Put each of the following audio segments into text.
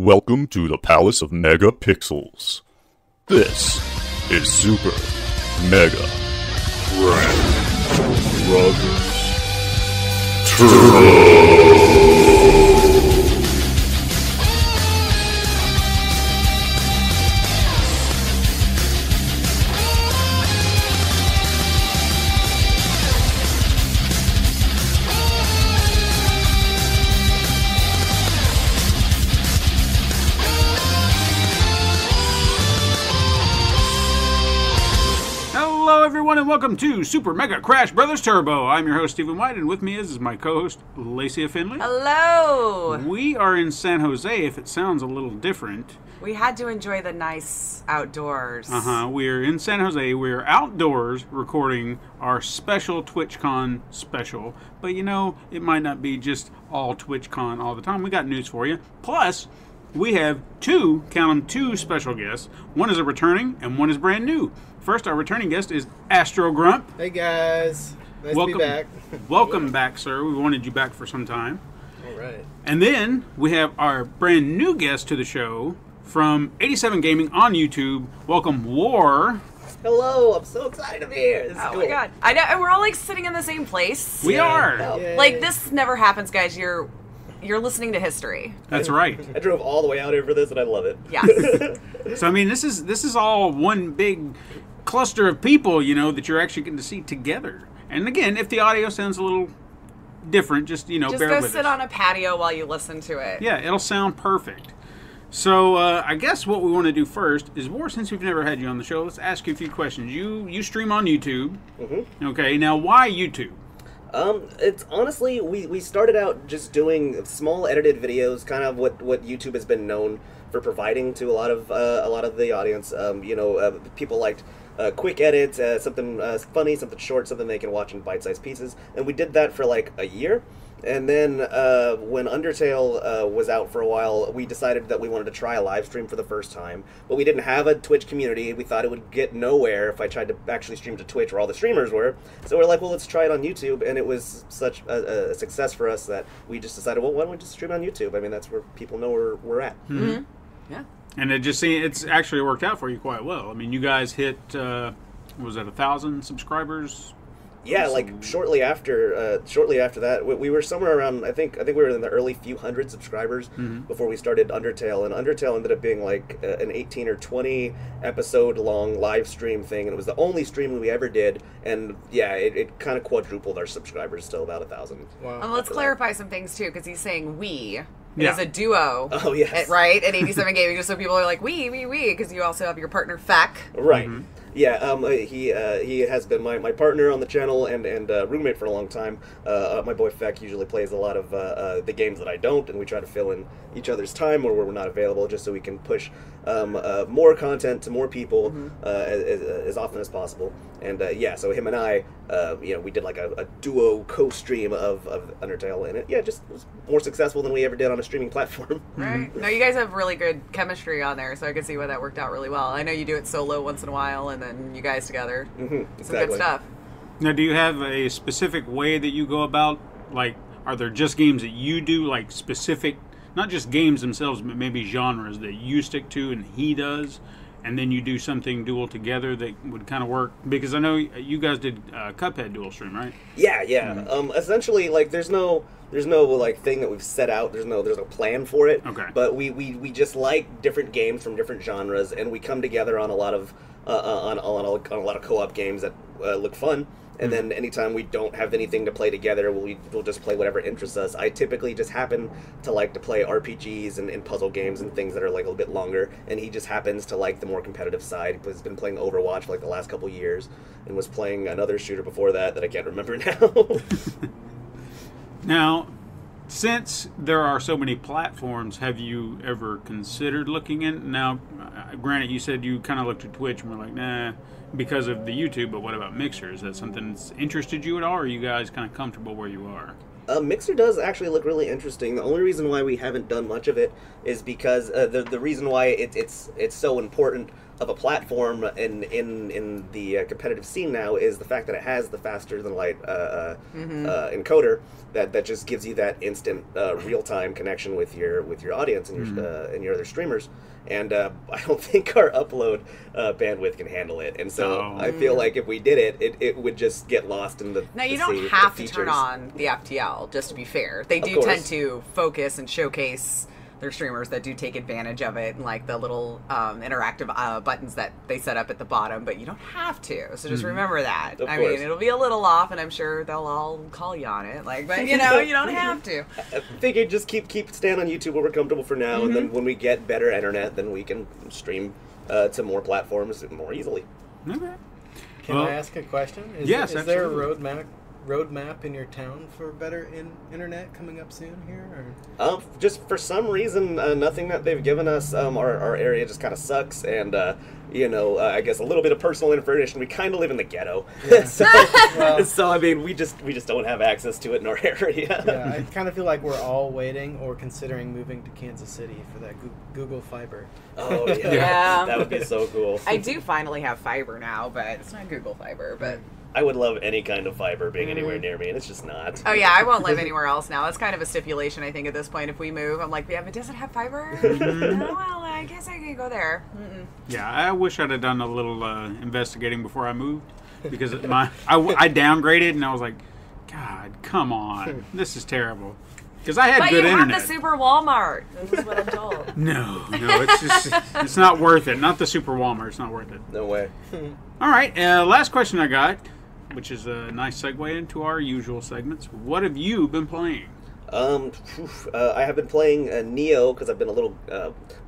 Welcome to the Palace of Megapixels. This is Super Mega Brothers Turbo. Hello everyone and welcome to Super Mega Crash Brothers Turbo. I'm your host Stephen White and with me is my co-host Lacey Finley. Hello! We are in San Jose if it sounds a little different. We had to enjoy the nice outdoors. We're in San Jose. We're outdoors recording our special TwitchCon special. But you know, it might not be just all TwitchCon all the time. We got news for you. Plus, we have two special guests. One is a returning and one is brand new. First, our returning guest is Astro Grump. Hey guys, nice to be back. Welcome back, sir. We wanted you back for some time. All right. And then we have our brand new guest to the show from 87 Gaming on YouTube. Welcome, War. Hello, I'm so excited to be here. This is Oh cool. my god. I know, and we're all like sitting in the same place. We are. Yay. Like, this never happens, guys. You're listening to history. That's right. I drove all the way out here for this and I love it. Yes. So I mean, this is all one big cluster of people, you know, that you're actually getting to see together. And again, if the audio sounds a little different, just Just bear go with sit us. on a patio while you listen to it. Yeah, it'll sound perfect. So I guess what we want to do first is, War, since we've never had you on the show, let's ask you a few questions. You stream on YouTube. Mm-hmm. Okay, now why YouTube? It's honestly, we started out just doing small edited videos, kind of what YouTube has been known for providing to a lot of the audience. People liked quick edits, something funny, something short, something they can watch in bite-sized pieces, and we did that for like a year. And then when Undertale was out for a while, we decided that we wanted to try a live stream for the first time. But we didn't have a Twitch community. We thought it would get nowhere if I tried to actually stream to Twitch where all the streamers were. So we're like, well, let's try it on YouTube. And it was such a success for us that we just decided, well, why don't we just stream on YouTube? I mean, that's where people know where we're at. Mm-hmm. Yeah. And it's actually worked out for you quite well. I mean, you guys hit, was it 1,000 subscribers? Yeah, like shortly after that, we were somewhere around. I think we were in the early few hundred subscribers before we started Undertale, and Undertale ended up being like an 18 or 20 episode long live stream thing, and it was the only stream we ever did. And yeah, it kind of quadrupled our subscribers to about 1,000. Wow. And let's clarify some things too, because he's saying we. It Yeah. is a duo. Oh yes, Right? At 87 Gaming, just so people are like, we, because you also have your partner, Feck. right. Yeah, he has been my partner on the channel and roommate for a long time. My boy Feck usually plays a lot of the games that I don't, and we try to fill in each other's time where we're not available, just so we can push more content to more people as often as possible. And so him and I, we did like a duo co-stream of Undertale, and it just was more successful than we ever did on a streaming platform. Right. No, you guys have really good chemistry on there, so I can see why that worked out really well. I know you do it solo once in a while, and then you guys together. Some good stuff. Now, do you have a specific way that you go about, like, are there just games that you do, like specific, not just games themselves, but maybe genres that you stick to and he does, and then you do something dual together that would kind of work? Because I know you guys did Cuphead dual stream, right? Yeah. Essentially, like, there's no like thing that we've set out. There's no plan for it. Okay. But we just like different games from different genres, and we come together on a lot of on a lot of co-op games that look fun. And then anytime we don't have anything to play together, we'll just play whatever interests us. I typically just happen to like to play RPGs and puzzle games and things that are like a little bit longer, and he just happens to like the more competitive side. He's been playing Overwatch for like the last couple years, and was playing another shooter before that I can't remember now. Now, since there are so many platforms, have you ever considered looking in? Now, granted, you said you kind of looked at Twitch and were like, nah, because of the YouTube, but what about Mixer? Is that something that's interested you at all, or are you guys kind of comfortable where you are? Mixer does actually look really interesting. The only reason why we haven't done much of it is because the reason why it's so important a platform in the competitive scene now is the fact that it has the faster than light encoder that just gives you that instant real time connection with your audience and your other streamers. And I don't think our upload bandwidth can handle it, and so I feel like if we did it would just get lost in the. Now you don't have to turn on the FTL. Just to be fair, they do tend to focus and showcase their streamers that do take advantage of it, and like the little interactive buttons that they set up at the bottom. But you don't have to, so just remember that. I mean, it'll be a little off, and I'm sure they'll all call you on it. Like, but you don't have to. I figured just keep staying on YouTube where we're comfortable for now, and then when we get better internet, then we can stream to more platforms more easily. Okay. Can I ask a question? Yes, is there a roadmap in your town for better internet coming up soon here? Or? Just for some reason, nothing that they've given us. Our area just kind of sucks, and I guess a little bit of personal information. We kind of live in the ghetto, Yeah. so I mean, we just don't have access to it in our area. Yeah, I kind of feel like we're all waiting or considering moving to Kansas City for that Google Fiber. Oh yeah, Yeah. That would be so cool. I do finally have fiber now, but it's not Google Fiber. But I would love any kind of fiber being anywhere near me, and it's just not. oh yeah, I won't live anywhere else now. That's kind of a stipulation, I think, at this point. If we move, I'm like, yeah, but does it have fiber? Oh, well, I guess I can go there. Yeah, I wish I'd have done a little investigating before I moved, because I downgraded and I was like, God, come on, this is terrible. Because I had good internet. But you have the Super Walmart. This is what I'm told. No, it's not worth it. Not the Super Walmart. It's not worth it. No way. All right, last question I got, which is a nice segue into our usual segments. What have you been playing? I have been playing Neo because I've been a little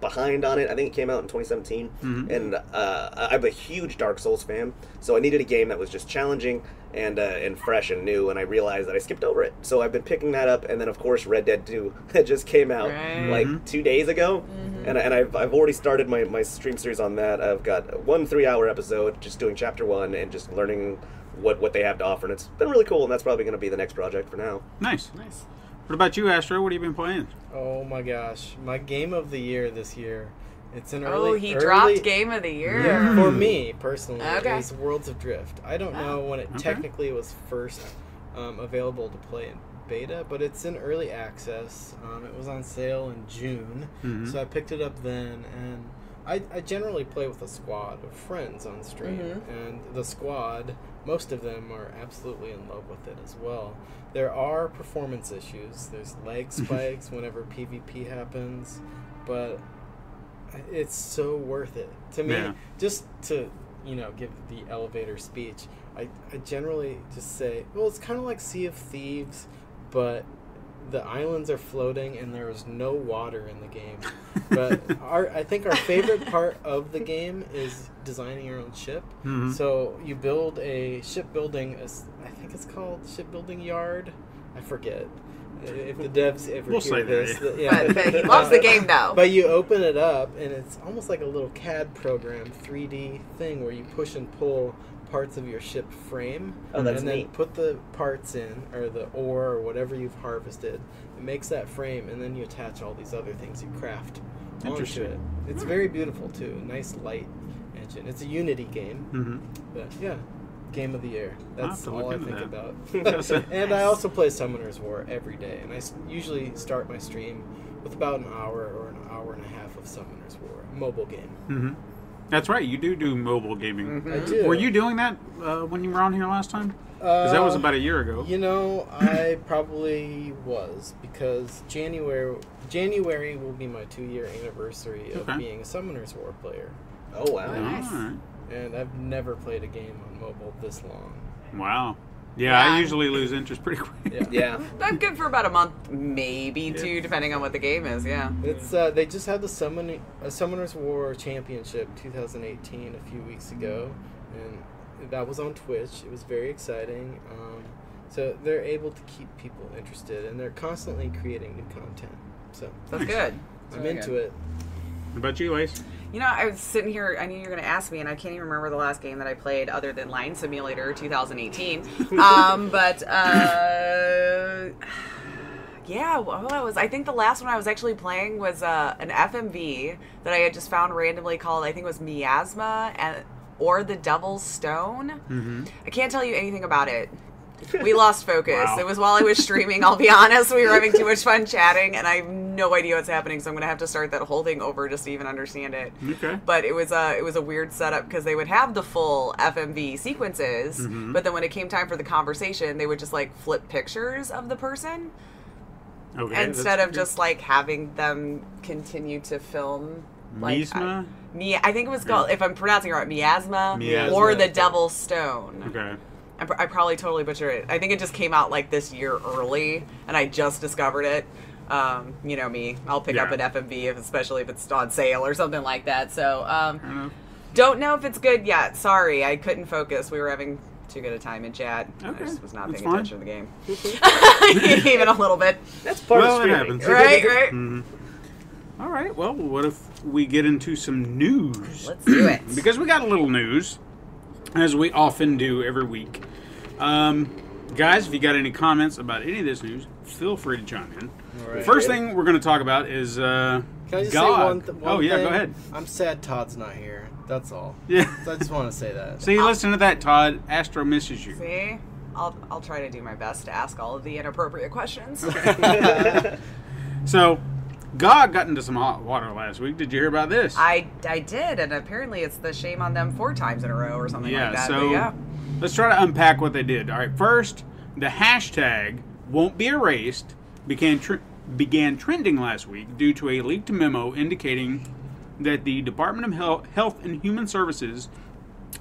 behind on it. I think it came out in 2017, and I'm a huge Dark Souls fan, so I needed a game that was just challenging and fresh and new, and I realized that I skipped over it. So I've been picking that up, and then of course Red Dead 2 just came out like 2 days ago, and I've already started my stream series on that. I've got one 3-hour episode just doing chapter 1 and just learning what they have to offer, and it's been really cool, and that's probably going to be the next project for now. Nice. What about you, Astro? What have you been playing? Oh my gosh, my game of the year this year. It's an dropped Game of the Year. For me personally, Okay. is Worlds of Drift. I don't know when it technically was first available to play in beta, but it's in early access. It was on sale in June, so I picked it up then, and I generally play with a squad of friends on stream, and the squad, most of them are absolutely in love with it as well. There are performance issues. There's lag spikes whenever PvP happens, but it's so worth it. To me, just to, give the elevator speech, I generally just say, well, it's kind of like Sea of Thieves, but the islands are floating and there is no water in the game. But I think our favorite part of the game is designing your own ship. So you build a shipbuilding, I think it's called shipbuilding yard. I forget. If the devs ever hear this. But he loves the game though. But you open it up and it's almost like a little CAD program, 3D thing where you push and pull parts of your ship frame, and then neat. Put the parts in, or the ore, or whatever you've harvested. It makes that frame, and then you attach all these other things you craft onto it. It's very beautiful too. A nice light engine. It's a Unity game, but yeah, Game of the Year. That's all I think about. And I also play Summoner's War every day, and I usually start my stream with about an hour or an hour and a half of Summoner's War, a mobile game. That's right, you do mobile gaming. I do. Were you doing that when you were on here last time? Because that was about a year ago. I probably was, because January will be my 2-year anniversary of being a Summoner's War player. Oh, wow. Nice. All right. And I've never played a game on mobile this long. Wow. Yeah, I usually lose interest pretty quick. Yeah. I'm good for about a month, maybe 2, depending on what the game is. Yeah. It's they just had the Summoner's War Championship 2018 a few weeks ago, and that was on Twitch. It was very exciting. So they're able to keep people interested, and they're constantly creating new content. So That's good. I'm into it. What about you, Lace? I was sitting here, I knew you were going to ask me, and I can't even remember the last game that I played other than Line Simulator 2018. Yeah, well, I think the last one I was actually playing was an FMV that I had just found randomly called, I think it was Miasma or the Devil's Stone. I can't tell you anything about it. We lost focus. Wow. It was while I was streaming, I'll be honest. We were having too much fun chatting, and I have no idea what's happening, so I'm going to have to start that whole thing over just to even understand it. Okay. But it was a weird setup because they would have the full FMV sequences, but then when it came time for the conversation, they would just, like, flip pictures of the person. Okay. Instead of just, like, having them continue to film. Like, Miasma? I think it was called, if I'm pronouncing it right, Miasma, or the Devil's Stone. Okay. I probably totally butchered it. I think it just came out like this year early, and I just discovered it. You know me, I'll pick up an FMV, especially if it's on sale or something like that. So, don't know if it's good yet. Sorry, I couldn't focus. We were having too good a time in chat. Okay. I just was not That's paying fine. attention to the game. Even a little bit. That's part Well, of it streaming. happens. Right? All right. Well, what if we get into some news? Let's do it. Because we got a little news, as we often do every week. Guys, if you got any comments about any of this news, feel free to chime in. All right. First thing we're going to talk about is Can I just God. say one Oh, yeah, thing? go ahead. I'm sad Todd's not here. That's all. Yeah. So I just want to say that. See, listen to that, Todd. Astro misses you. See? I'll try to do my best to ask all of the inappropriate questions. So, God got into some hot water last week. Did you hear about this? I did, and apparently it's the shame on them 4 times in a row or something like that. So But yeah. let's try to unpack what they did. All right, first, the hashtag won't be erased began trending last week due to a leaked memo indicating that the Department of Health and Human Services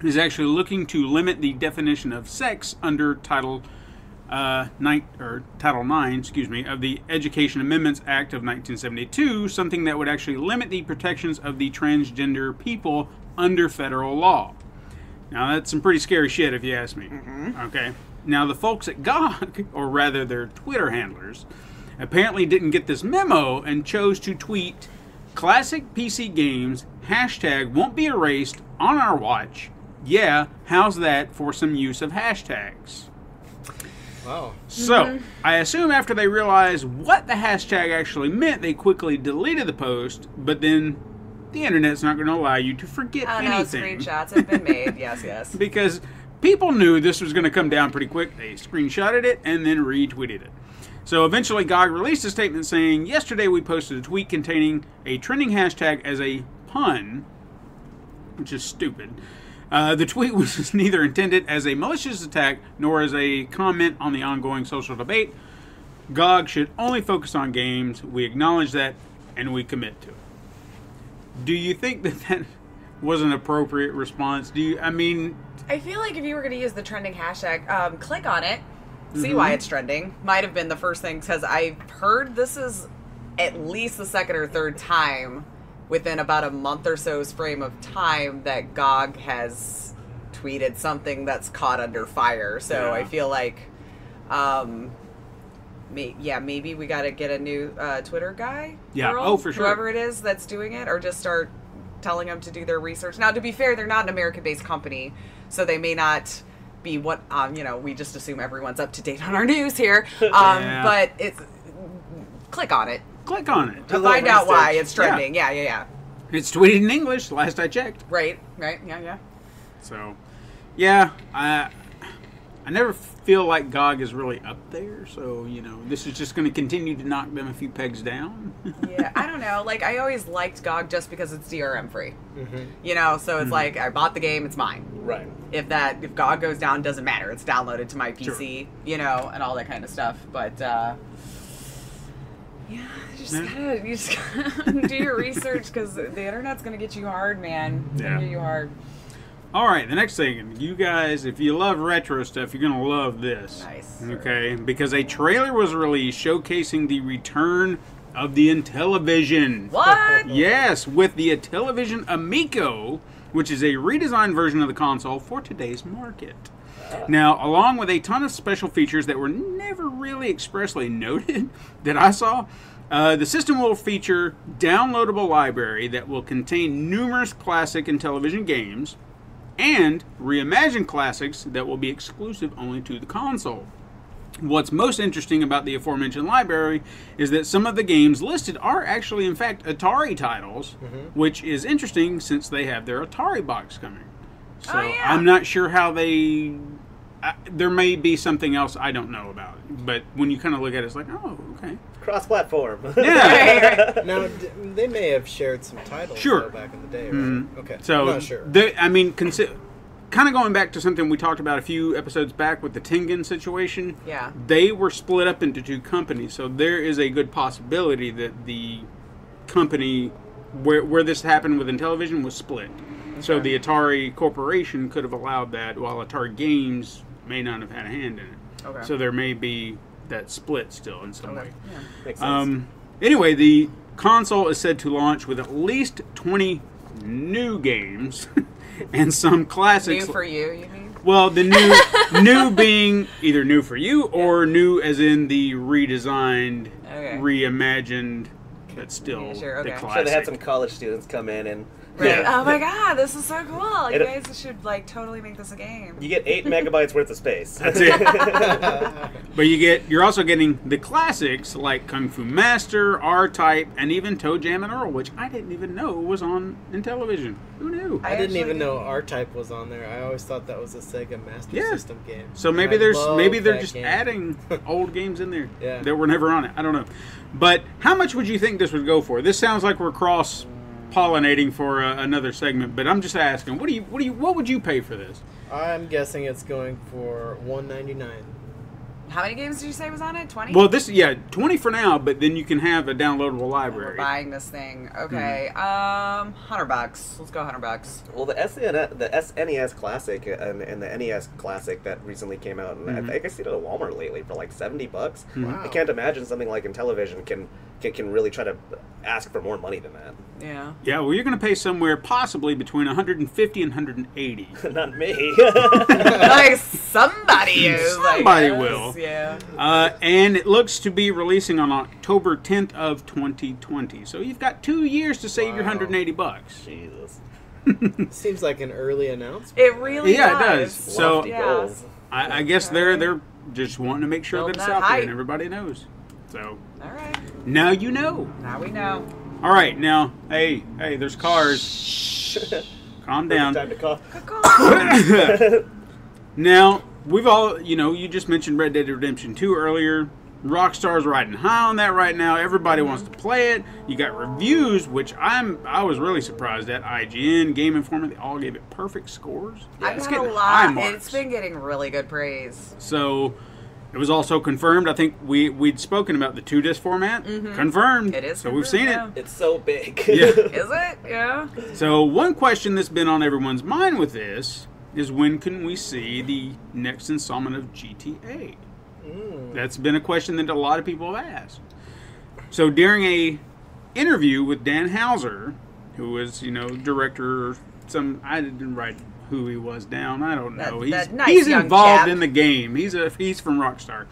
is actually looking to limit the definition of sex under Title 9, of the Education Amendments Act of 1972, something that would actually limit the protections of the transgender people under federal law. Now, that's some pretty scary shit, if you ask me. Okay. Now, the folks at GOG, or rather their Twitter handlers, apparently didn't get this memo and chose to tweet, "Classic PC games, hashtag won't be erased on our watch. Yeah, how's that for some use of hashtags?" Wow. So, I assume after they realized what the hashtag actually meant, they quickly deleted the post, but then the internet's not going to allow you to forget Oh, no, anything. screenshots have been made. Yes. Because people knew this was going to come down pretty quick. They screenshotted it and then retweeted it. So eventually GOG released a statement saying, "Yesterday we posted a tweet containing a trending hashtag as a pun," which is stupid. The tweet was neither intended as a malicious attack nor as a comment on the ongoing social debate. GOG should only focus on games. We acknowledge that and we commit to it. Do you think that was an appropriate response? I feel like if you were going to use the trending hashtag, click on it, see why it's trending. Might have been the first thing, because I've heard this is at least the second or third time within about a month or so's frame of time that GOG has tweeted something that's caught under fire. So Yeah. I feel like, maybe we got to get a new Twitter guy. Yeah, girl, oh, for sure. Whoever it is that's doing it, or just start telling them to do their research. Now, to be fair, they're not an American-based company, so they may not be what, we just assume everyone's up to date on our news here. Yeah. But it's, click on it. Click on it. To find out why it's trending. Yeah. It's tweeted in English, last I checked. Right, yeah. So, yeah, I never feel like GOG is really up there, so, this is just going to continue to knock them a few pegs down. Yeah, I don't know. Like, I always liked GOG just because it's DRM free. So it's like, I bought the game, it's mine. Right. If GOG goes down, doesn't matter. It's downloaded to my PC, and all that kind of stuff. But, yeah, you just gotta do your research, because the internet's gonna get you hard, man. It's gonna get you hard. All right, the next thing, you guys, if you love retro stuff, you're going to love this. Nice. Okay, because a trailer was released showcasing the return of the Intellivision. What? Yes, with the Intellivision Amico, which is a redesigned version of the console for today's market. Now, along with a ton of special features that were never really expressly noted that I saw, the system will feature downloadable library that will contain numerous classic Intellivision games and reimagined classics that will be exclusive only to the console. What's most interesting about the aforementioned library is that some of the games listed are actually, in fact, Atari titles, which is interesting since they have their Atari box coming. So I'm not sure how they... there may be something else I don't know about it. But when you kind of look at it, it's like, oh, okay. Cross-platform. Yeah. Now, they may have shared some titles though, back in the day, right? Okay. So, I'm not sure. I mean, kind of going back to something we talked about a few episodes back with the Tengen situation. Yeah. They were split up into two companies, so there is a good possibility that the company where this happened within television was split. Okay. So the Atari Corporation could have allowed that, while Atari Games may not have had a hand in it. Okay. So there may be that split still in some way. Yeah. Makes sense. Anyway, the console is said to launch with at least 20 new games and some classics. New for you mean? Well, the new being either new for you or new as in the redesigned, reimagined, but still the classic. So they had some college students come in and... Right. Oh my god, this is so cool. You guys should like totally make this a game. You get 8 megabytes worth of space. That's it. But you're also getting the classics like Kung Fu Master, R-Type, and even Toe Jam and Earl, which I didn't even know was on in television. Who knew? I didn't even know R-Type was on there. I always thought that was a Sega Master System game. So maybe they're just adding old games in there that were never on it. I don't know. But how much would you think this would go for? This sounds like we're cross-pollinating for another segment, but I'm just asking, what would you pay for this? I'm guessing it's going for $199. How many games did you say was on it? 20? Well, 20 for now, but then you can have a downloadable library. We're buying this thing. Okay. $100. Let's go $100. Well, the SNES Classic and the NES Classic that recently came out, and I think I see it at Walmart lately for like $70. Wow. I can't imagine something like in television can really try to ask for more money than that. Yeah. Yeah, well, you're going to pay somewhere possibly between $150 and $180. Not me. Like somebody is. Somebody will. Yeah. And it looks to be releasing on October 10th of 2020. So you've got 2 years to save your $180. Jesus. Seems like an early announcement. It really does. It does. So goals. I guess they're just wanting to make sure that it's out there and everybody knows. So all right. Now you know. Now we know. All right. Now, hey, there's cars. Calm down. Time to call. Good call. Now, we've all, you just mentioned Red Dead Redemption 2 earlier. Rockstar's riding high on that right now. Everybody wants to play it. You got reviews, which I was really surprised at. IGN, Game Informer, they all gave it perfect scores. I've It's got getting a high lot. marks. It's been getting really good praise. So, it was also confirmed. I think we'd spoken about the 2-disc format. Confirmed. It is. So we've seen it. It's so big. Yeah. Is it? Yeah. So one question that's been on everyone's mind with this is when can we see the next installment of GTA? That's been a question that a lot of people have asked. So during a interview with Dan Houser, who was, director or I didn't write who he was down. I don't know. He's involved in the game. He's from Rockstar.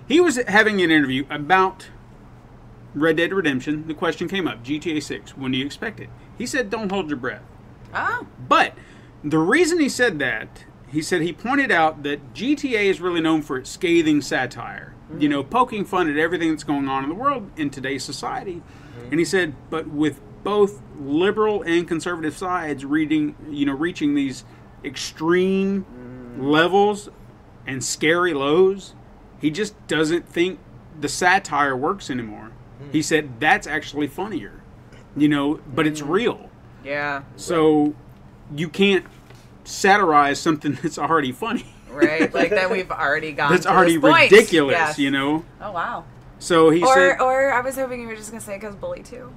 He was having an interview about Red Dead Redemption. The question came up, GTA 6, when do you expect it? He said, don't hold your breath. Oh. But the reason he said that, he pointed out that GTA is really known for its scathing satire. Poking fun at everything that's going on in the world in today's society. And he said, but with both liberal and conservative sides reaching these extreme levels and scary lows, he just doesn't think the satire works anymore. He said that's actually funnier, but it's real. Yeah. So you can't satirize something that's already funny. Right, like that we've already gone that's to already this point. ridiculous, Yes. Oh wow. So he said, or I was hoping you were just gonna say because Bully too.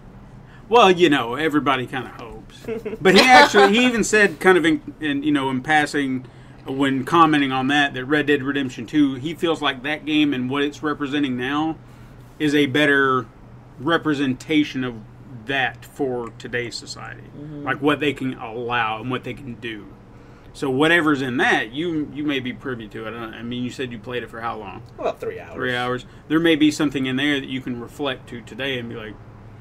well, everybody kind of hopes. But he even said, kind of in passing, when commenting on that Red Dead Redemption 2, he feels like that game and what it's representing now is a better representation of that for today's society, like what they can allow and what they can do. So whatever's in that, you may be privy to it. I mean, you said you played it for how long? About 3 hours. 3 hours. There may be something in there that you can reflect to today and be like,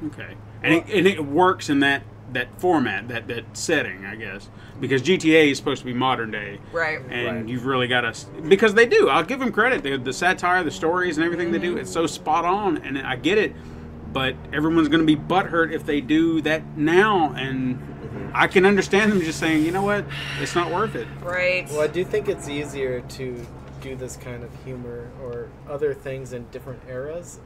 okay. And it works in that that format, that setting, I guess, because GTA is supposed to be modern day, Right? and you've really got to, because they do. I'll give them credit. The satire, the stories, and everything they do, it's so spot on, and I get it. But everyone's going to be butthurt if they do that now, and I can understand them just saying, you know what, it's not worth it. Right. Well, I do think it's easier to do this kind of humor or other things in different eras,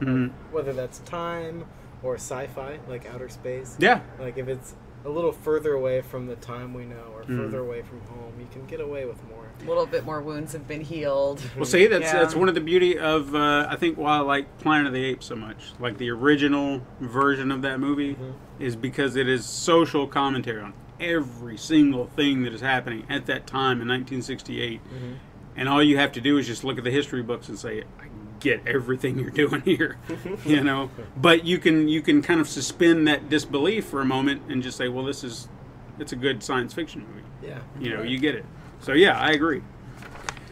whether that's time or sci-fi, like outer space. Yeah. Like if it's a little further away from the time we know or further away from home, you can get away with more. A little bit more wounds have been healed. Well, see, that's one of the beauty of, I think, why I like Planet of the Apes so much. Like the original version of that movie is because it is social commentary on every single thing that is happening at that time in 1968. And all you have to do is just look at the history books and say, I get everything you're doing here, you know. But you can kind of suspend that disbelief for a moment and just say, well, it's a good science fiction movie. Yeah. You know, you get it. So yeah, I agree.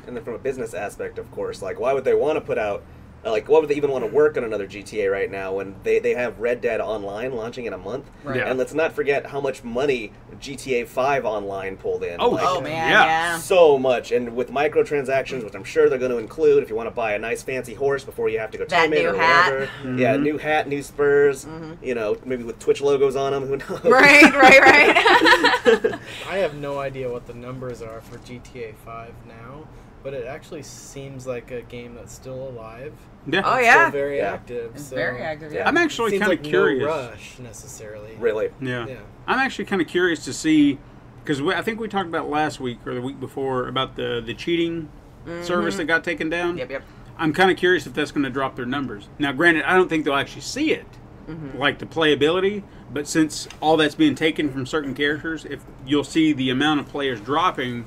And then from a business aspect, of course, like why would they want to put out, like why would they even want to work on another GTA right now when they have Red Dead Online launching in a month? Right. Yeah. And let's not forget how much money GTA 5 Online pulled in. Oh, Like, Oh man, Yeah. yeah. so much, and with microtransactions, which I'm sure they're going to include if you want to buy a nice fancy horse before you have to go That tame it new or hat. whatever. Yeah, new hat, new spurs. You know, maybe with Twitch logos on them. Who knows? Right. I have no idea what the numbers are for GTA 5 now, but it actually seems like a game that's still alive. Yeah. Oh yeah. Still very Yeah. active. It's so very active. Yeah. I'm actually seems kind of like curious. No rush necessarily. Really. Yeah. Yeah. I'm actually kind of curious to see, because I think we talked about last week or the week before about the cheating service that got taken down. Yep. I'm kind of curious if that's going to drop their numbers. Now, granted, I don't think they'll actually see it, like the playability, but since all that's being taken from certain characters, if you'll see the amount of players dropping,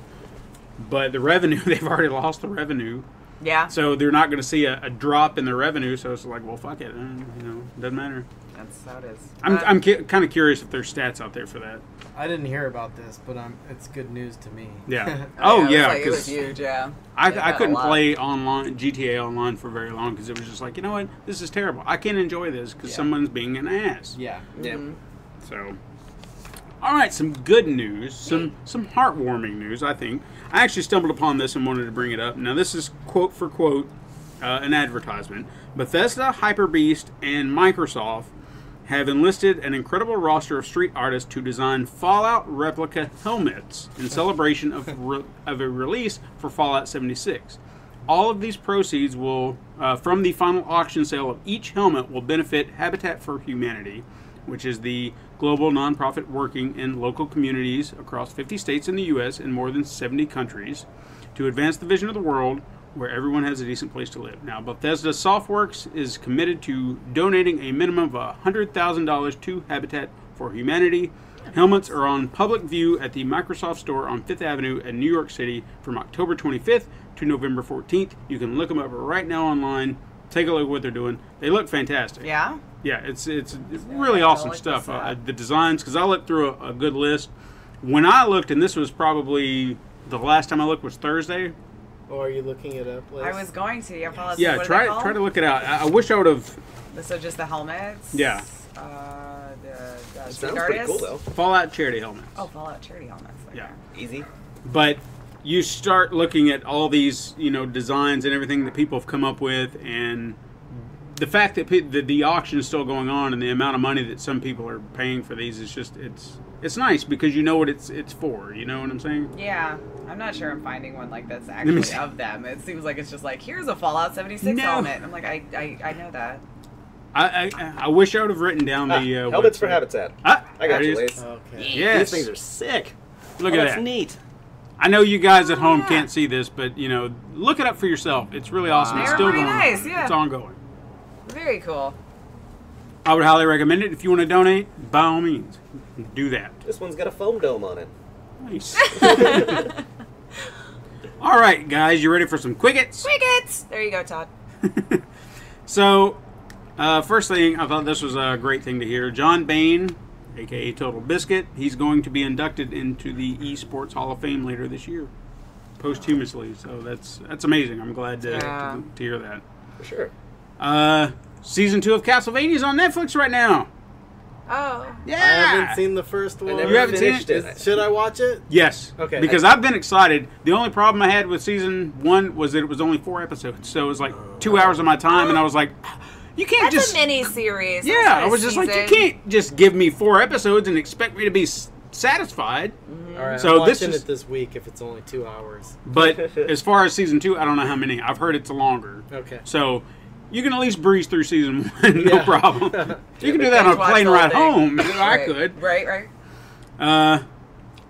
but the revenue, they've already lost the revenue. Yeah. So they're not going to see a drop in their revenue, so it's like, well, fuck it. You know, doesn't matter. That's how it is. I'm kind of curious if there's stats out there for that. I didn't hear about this, but it's good news to me. Yeah. Oh yeah. it was Because huge. Yeah. I got a couldn't lot. play online GTA Online for very long because it was just like, you know what, this is terrible. I can't enjoy this because someone's being an ass. Yeah. Yeah. So, all right, some good news, some heartwarming news. I think I actually stumbled upon this and wanted to bring it up. Now, this is quote for quote an advertisement. Bethesda, HyperBeast, and Microsoft have enlisted an incredible roster of street artists to design Fallout replica helmets in celebration of a release for Fallout 76. All of these proceeds will, from the final auction sale of each helmet, will benefit Habitat for Humanity, which is the global nonprofit working in local communities across 50 states in the U.S. and more than 70 countries to advance the vision of the world where everyone has a decent place to live. Now, Bethesda Softworks is committed to donating a minimum of $100,000 to Habitat for Humanity. Helmets are on public view at the Microsoft store on 5th Avenue in New York City from October 25th to November 14th. You can look them up right now online. Take a look at what they're doing. They look fantastic. Yeah. Yeah, it's really awesome like stuff. this, The designs, because I looked through a good list. When I looked, and this was probably the last time I looked was Thursday. Oh, are you looking it up, Liz? I was going to. Yeah. What Yeah, are they try called? to look it out. I wish I would have. So just the helmets. Yeah. The It street sounds pretty cool, artists? though. Fallout charity helmets. Oh, Fallout charity helmets. Okay. Yeah. Easy. But you start looking at all these, designs and everything that people have come up with, and the fact that the auction is still going on, and the amount of money that some people are paying for these is just it's nice because you know what it's for. You know what I'm saying? Yeah, I'm not sure I'm finding one like that's actually of them. It seems like it's just like, here's a Fallout 76 No. helmet. I'm like, I know that. I wish I would have written down the helmets for website. Habitat. Ah, I got there you, it is. Lace. Okay. Yes. These things are sick. Look Oh, at that's that. neat. I know you guys at home yeah. can't see this, but look it up for yourself. It's really awesome. It's They're still pretty going nice, on. yeah. It's ongoing. Very cool. I would highly recommend it. If you want to donate, by all means, do that. This one's got a foam dome on it. Nice. All right, guys, you ready for some quickets? Crickets! There you go, Todd. So, first thing, I thought this was a great thing to hear. John Bain, a.k.a. Total Biscuit, he's going to be inducted into the Esports Hall of Fame later this year, posthumously. So that's amazing. I'm glad to hear that. For sure. Season 2 of Castlevania is on Netflix right now. Oh. Yeah. I haven't seen the first one. You haven't seen it? Should I watch it? Yes. Okay. Because I've been excited. The only problem I had with season 1 was that it was only 4 episodes. So it was like 2 hours of my time, and I was like, you can't That's just... a mini-series. Yeah, I was just like, you can't just give me 4 episodes and expect me to be satisfied. All right, So I'm this watching is- it this week if it's only 2 hours. But as far as season 2, I don't know how many. I've heard it's longer. Okay. So you can at least breeze through season 1, no Yeah. problem. You can do that on a Watch plane the whole ride thing. home. I Right. could. Right.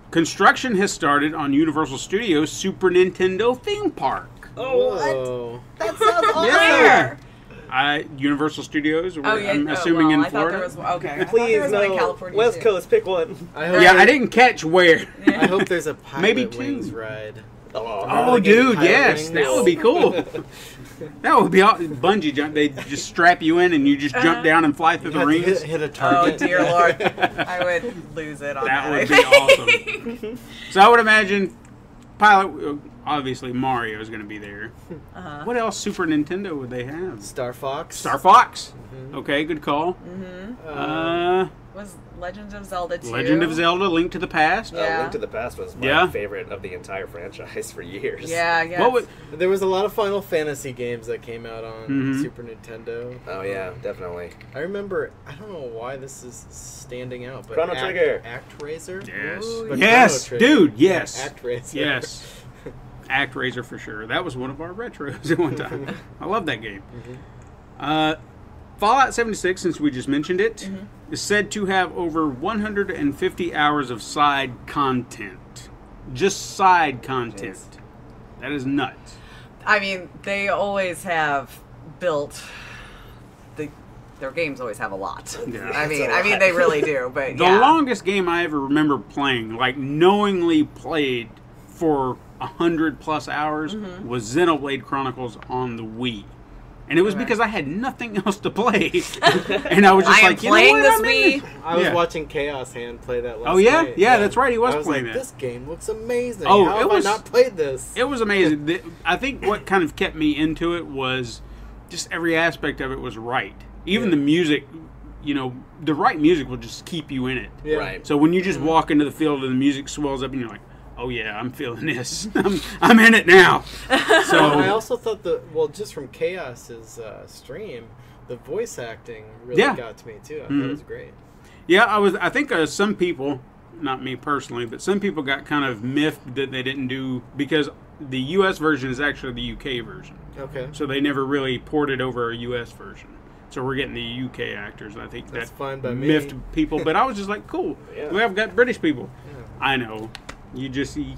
Construction has started on Universal Studios' Super Nintendo theme park. Whoa. That sounds awesome. Yeah. Universal Studios, Oh, yeah. I'm assuming in I thought Florida. there was, okay. I thought Please, there was one in no. California West too. Coast, pick one. I hope Yeah, I didn't catch where. I hope there's a Pilot Maybe 2. Wings ride. Oh, dude, Pilot yes, Wings? that would be cool. That would be bungee jump. They just strap you in and you just jump down and fly through You the have to rings. hit a Oh, target. dear Lord. I would lose it on that. That would I be think. awesome. So I would imagine Pilot. Obviously, Mario is going to be there. Uh-huh. What else Super Nintendo would they have? Star Fox. Star Fox. Okay, good call. Was Legend of Zelda 2? Legend of Zelda: Link to the Past. Yeah. Link to the Past was my Yeah. favorite of the entire franchise for years. Yeah, yeah. What would? There was a lot of Final Fantasy games that came out on Super Nintendo. Oh yeah, definitely. I remember, I don't know why this is standing out, but Chrono Trigger. ActRaiser? Yes. Ooh, But Yes, Chrono Trigger. dude. Yes. ActRaiser. Yes. ActRaiser for sure. That was one of our retros at one time. I love that game. Fallout 76, since we just mentioned it, is said to have over 150 hours of side content. Just side content. That is nuts. I mean, they always have built their games always have a lot. Yeah. I mean they really do. But The longest game I ever remember playing, like knowingly played for 100+ hours, was Xenoblade Chronicles on the Wii. And it was because I had nothing else to play. And I was just I am like, you know playing what? this I'm in Wii. it. I was Yeah. watching Chaos Hand play that last Oh, yeah? night. Yeah, that's right, he was I was playing like, that. this game looks amazing. Oh, How it have was- I not played this? It was amazing. I think what kind of kept me into it was just every aspect of it was right. Even the music, you know, the right music will just keep you in it. Yeah. Right. So when you just walk into the field and the music swells up and you're like, oh yeah, I'm feeling this. I'm in it now. I So also thought just from Chaos's stream, the voice acting really Yeah. got to me too. I thought it was great. yeah, I think some people, not me personally, but some people got kind of miffed that they didn't do, because the US version is actually the UK version. Okay. So they never really ported over a US version. So we're getting the UK actors. I think That's that fine by me. miffed people, but I was just like, cool. Yeah. We have got British people. Yeah. I know. You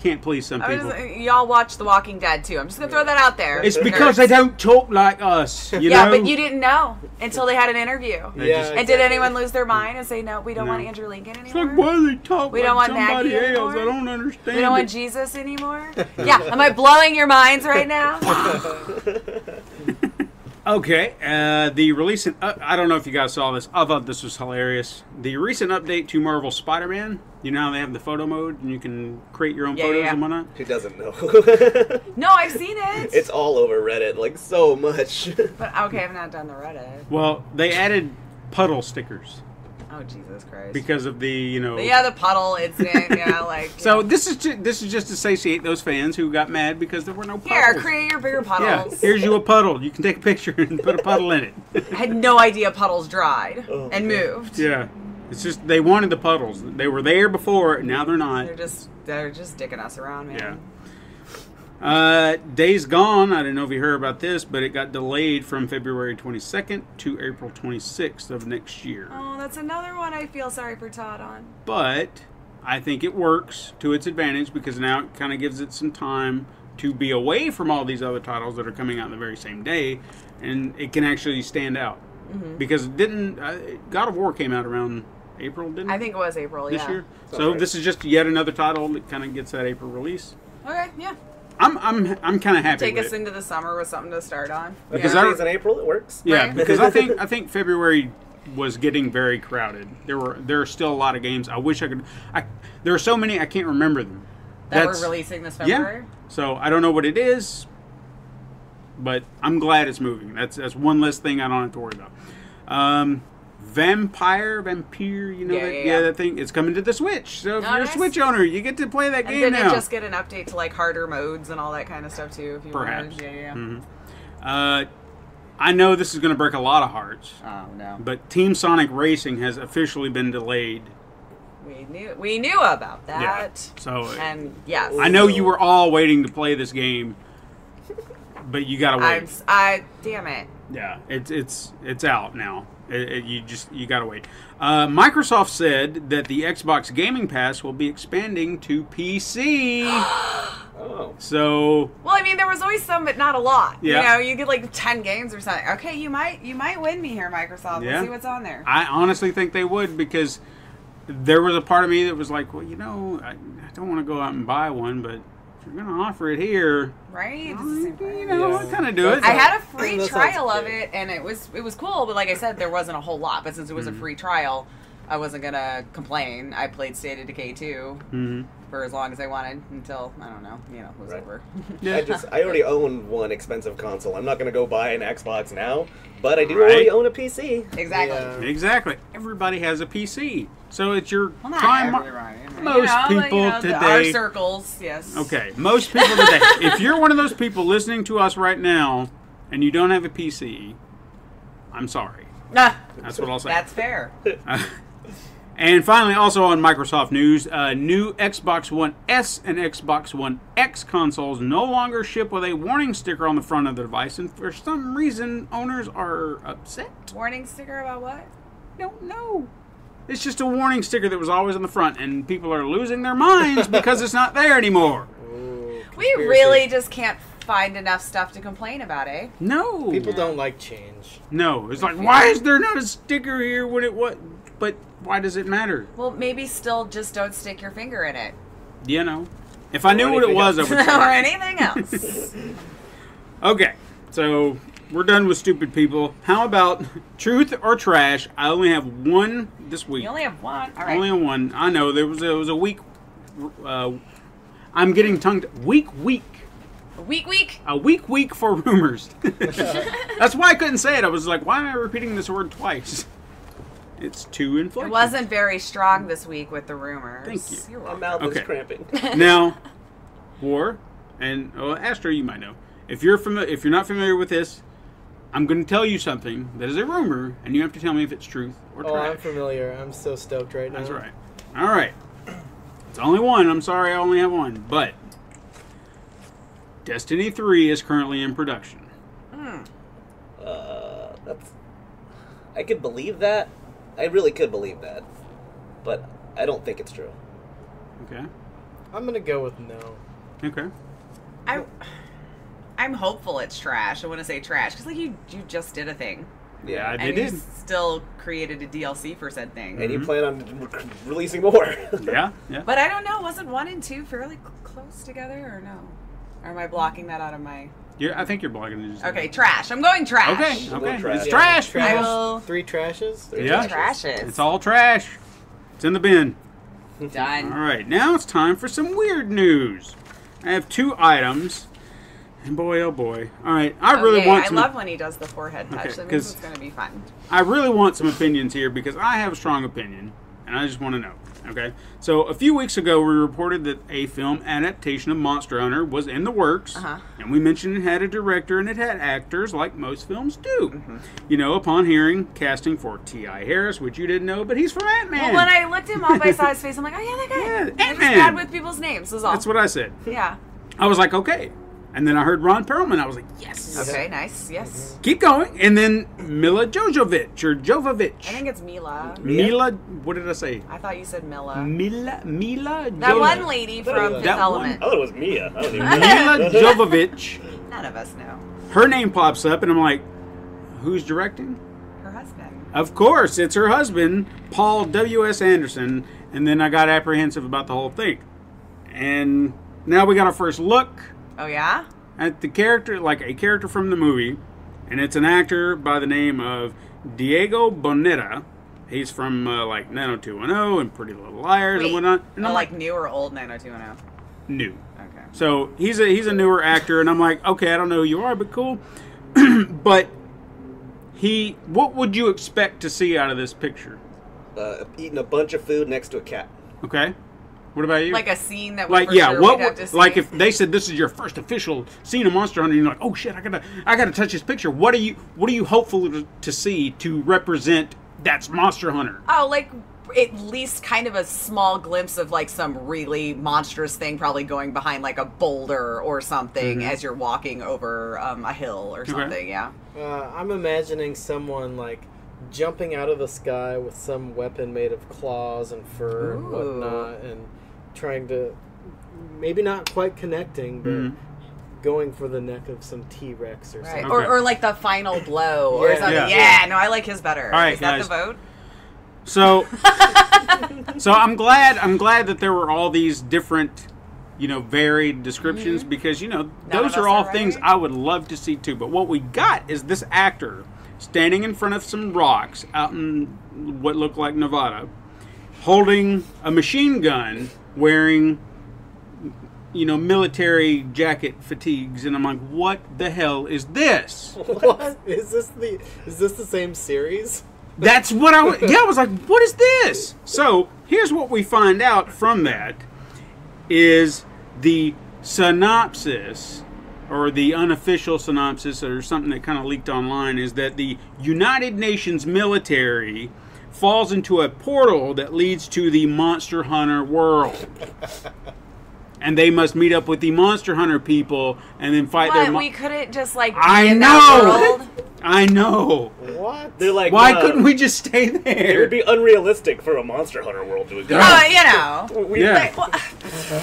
can't please some people. Y'all watch The Walking Dead too. I'm just gonna throw that out there. It's because they don't talk like us. You Yeah, know? but you didn't know until they had an interview. They Yeah. just- And did anyone lose their mind and say, no, we don't No. want Andrew Lincoln It's anymore? like, why do they talk We like don't want somebody Maggie else? anymore? I don't understand We don't it. want Jesus anymore? Yeah, am I blowing your minds right now? Okay, the recent, I don't know if you guys saw this. I thought this was hilarious. The recent update to Marvel Spider-Man, you know how they have the photo mode and you can create your own Yeah, photos yeah. and whatnot? Who doesn't know? No, I've seen it. It's all over Reddit, like so much. But okay, I've not done the Reddit. Well, they added puddle stickers Oh, Jesus Christ. because of the, you know... But yeah, the puddle incident, like... So yeah. this is just to satiate those fans who got mad because there were no puddles. Here, create your bigger Yeah, puddles. here's you a puddle. You can take a picture and put a puddle in it. I had no idea puddles dried Oh, and God. moved. Yeah, it's just they wanted the puddles. They were there before, and now they're not. They're just dicking us around, man. Yeah. Days Gone, I don't know if you heard about this, but it got delayed from February 22nd to April 26th of next year. Oh, that's another one I feel sorry for Todd on. But I think it works to its advantage because now it kind of gives it some time to be away from all these other titles that are coming out the very same day, and it can actually stand out. Because it didn't... God of War came out around April, didn't it? I think it was April, this yeah. year. Sounds So right. this is just yet another title that kind of gets that April release. Okay, yeah. I'm kind of happy Take with us it. into the summer with something to start on. Because yeah. I- Days in April, it works. Yeah, Right. because I think February was getting very crowded. There are still a lot of games. I wish I could. There are so many I can't remember them. that we're releasing this February. Yeah. So I don't know what it is, but I'm glad it's moving. That's one less thing I don't have to worry about. Vampire, you know that thing. It's coming to the Switch. So if you're a Switch owner, you get to play that game now. And then you just get an update to like harder modes and all that kind of stuff too. If you Perhaps. Want. Yeah. Mm-hmm. I know this is going to break a lot of hearts. Oh no! But Team Sonic Racing has officially been delayed. We knew about that. Yeah. So and yes, I know you were all waiting to play this game, but you gotta wait. Damn it. Yeah, it's out now. You gotta wait. Microsoft said that the Xbox Gaming Pass will be expanding to PC. Oh. So. Well, I mean, there was always some, but not a lot. Yeah. You know, you get like 10 games or something. Okay, you might win me here, Microsoft. Yeah. Let's see what's on there. I honestly think they would, because there was a part of me that was like, well, you know, I don't want to go out and buy one, but if you're going to offer it here, right? You know, I kind of do it. I had a free trial of it, and it was cool, but like I said, there wasn't a whole lot. But since it was a free trial, I wasn't going to complain. I played State of Decay 2 for as long as I wanted until, I don't know, it was over. I already own one expensive console. I'm not going to go buy an Xbox now, but I do already own a PC. Exactly. Yeah. Exactly. Everybody has a PC. So it's your Well, not prime. everybody. Most people today. Our circles, yes. Okay, most people today. If you're one of those people listening to us right now and you don't have a PC, I'm sorry. Nah, That's what I'll say. that's fair. And finally, also on Microsoft news, new Xbox One S and Xbox One X consoles no longer ship with a warning sticker on the front of the device, and for some reason, owners are upset. Warning sticker about what? Don't know. It's just a warning sticker that was always on the front, and people are losing their minds because it's not there anymore. We really just can't find enough stuff to complain about, eh? No. People don't like change. No. It's like, why is there not a sticker here when it was? But why does it matter? Well, maybe still just don't stick your finger in it. You know. If I knew what it was, I would say. Or anything else. Okay. So, we're done with stupid people. How about truth or trash? I only have one this week. You only have one? All right. Only one. I know. There was a week. I'm getting tongue. Week. A week for rumors. That's why I couldn't say it. I was like, why am I repeating this word twice? It's too inflected. It wasn't very strong this week with the rumors. Thank you. You're My welcome. mouth is cramping. Now, Astro, you might know. If you're not familiar with this, I'm going to tell you something that is a rumor, and you have to tell me if it's truth or trash. Oh, I'm familiar. I'm so stoked right now. That's right. All right. It's only one. I'm sorry I only have one. But Destiny 3 is currently in production. I could believe that. I really could believe that. But I don't think it's true. Okay. I'm going to go with no. Okay. I'm hopeful it's trash. I want to say trash because like you just did a thing. Yeah, they and did. You still created a DLC for said thing. And you plan on releasing more. Yeah. But I don't know. Wasn't 1 and 2 fairly close together or no? Or am I blocking that out of my... I think you're blocking it. Okay, trash. I'm going trash. Okay. Trash. It's trash, I people. will... 3 trashes? Yeah. Trashes. It's all trash. It's in the bin. Done. All right, now it's time for some weird news. I have 2 items, and boy, oh boy. All right, I love when he does the forehead touch. Okay, That means it's going to be fun. I really want some opinions here because I have a strong opinion, and I just want to know. Okay, so a few weeks ago we reported that a film adaptation of Monster Hunter was in the works, and we mentioned it had a director and it had actors like most films do. You know, upon hearing casting for T.I. Harris, which you didn't know, but he's from Ant-Man. Well, when I looked him up, I saw his face. I'm like, oh yeah, that guy. Yeah, I'm just Ant-Man. bad with people's names. Is all. That's what I said. Yeah. I was like, okay. And then I heard Ron Perlman. I was like, yes. Okay, nice. Yes. Keep going. And then Mila Jovovich. I think it's Mila. Mila, what did I say? I thought you said Mila. Mila That one lady from Fifth That Element. I thought it was Mia. I don't even know. Mila Jovovich. None of us know. Her name pops up, and I'm like, who's directing? Her husband. Of course, it's her husband, Paul W.S. Anderson. And then I got apprehensive about the whole thing. And now we got our first look Oh yeah? at the character, like a character from the movie. And it's an actor by the name of Diego Boneta. He's from like 90210 and Pretty Little Liars and whatnot. And I'm like new or old 90210? new. Okay. So he's a newer actor, and I'm like, okay, I don't know who you are, but cool. But What would you expect to see out of this picture? Eating a bunch of food next to a cat. Okay. What about you? Like a scene that we like for yeah, sure what we'd have to see. like if they said this is your first official scene of Monster Hunter, and you're like, oh shit, I gotta touch this picture. What are you hopeful to see to represent that's Monster Hunter? Oh, like at least kind of a small glimpse of like some really monstrous thing probably going behind like a boulder or something as you're walking over a hill or something. Yeah. I'm imagining someone like jumping out of the sky with some weapon made of claws and fur and whatnot, and trying to, maybe not quite connecting, but going for the neck of some T-Rex or something. Or like the final blow or something. Yeah. No, I like his better. All right, Is that guys. the vote? So, so I'm glad that there were all these different, varied descriptions because those are all things I would love to see too. But what we got is this actor standing in front of some rocks out in what looked like Nevada, holding a machine gun, wearing military jacket fatigues, and I'm like, what the hell is this? What? Is this the same series? That's what I was like, what is this? So here's what we find out from that is the synopsis, or the unofficial synopsis, or something that kind of leaked online, is that the United Nations military falls into a portal that leads to the Monster Hunter world. And they must meet up with the Monster Hunter people and then fight their... We couldn't just like be I in know! that world? I know. What? They're like, why couldn't we just stay It there? would be unrealistic for a Monster Hunter world to exist.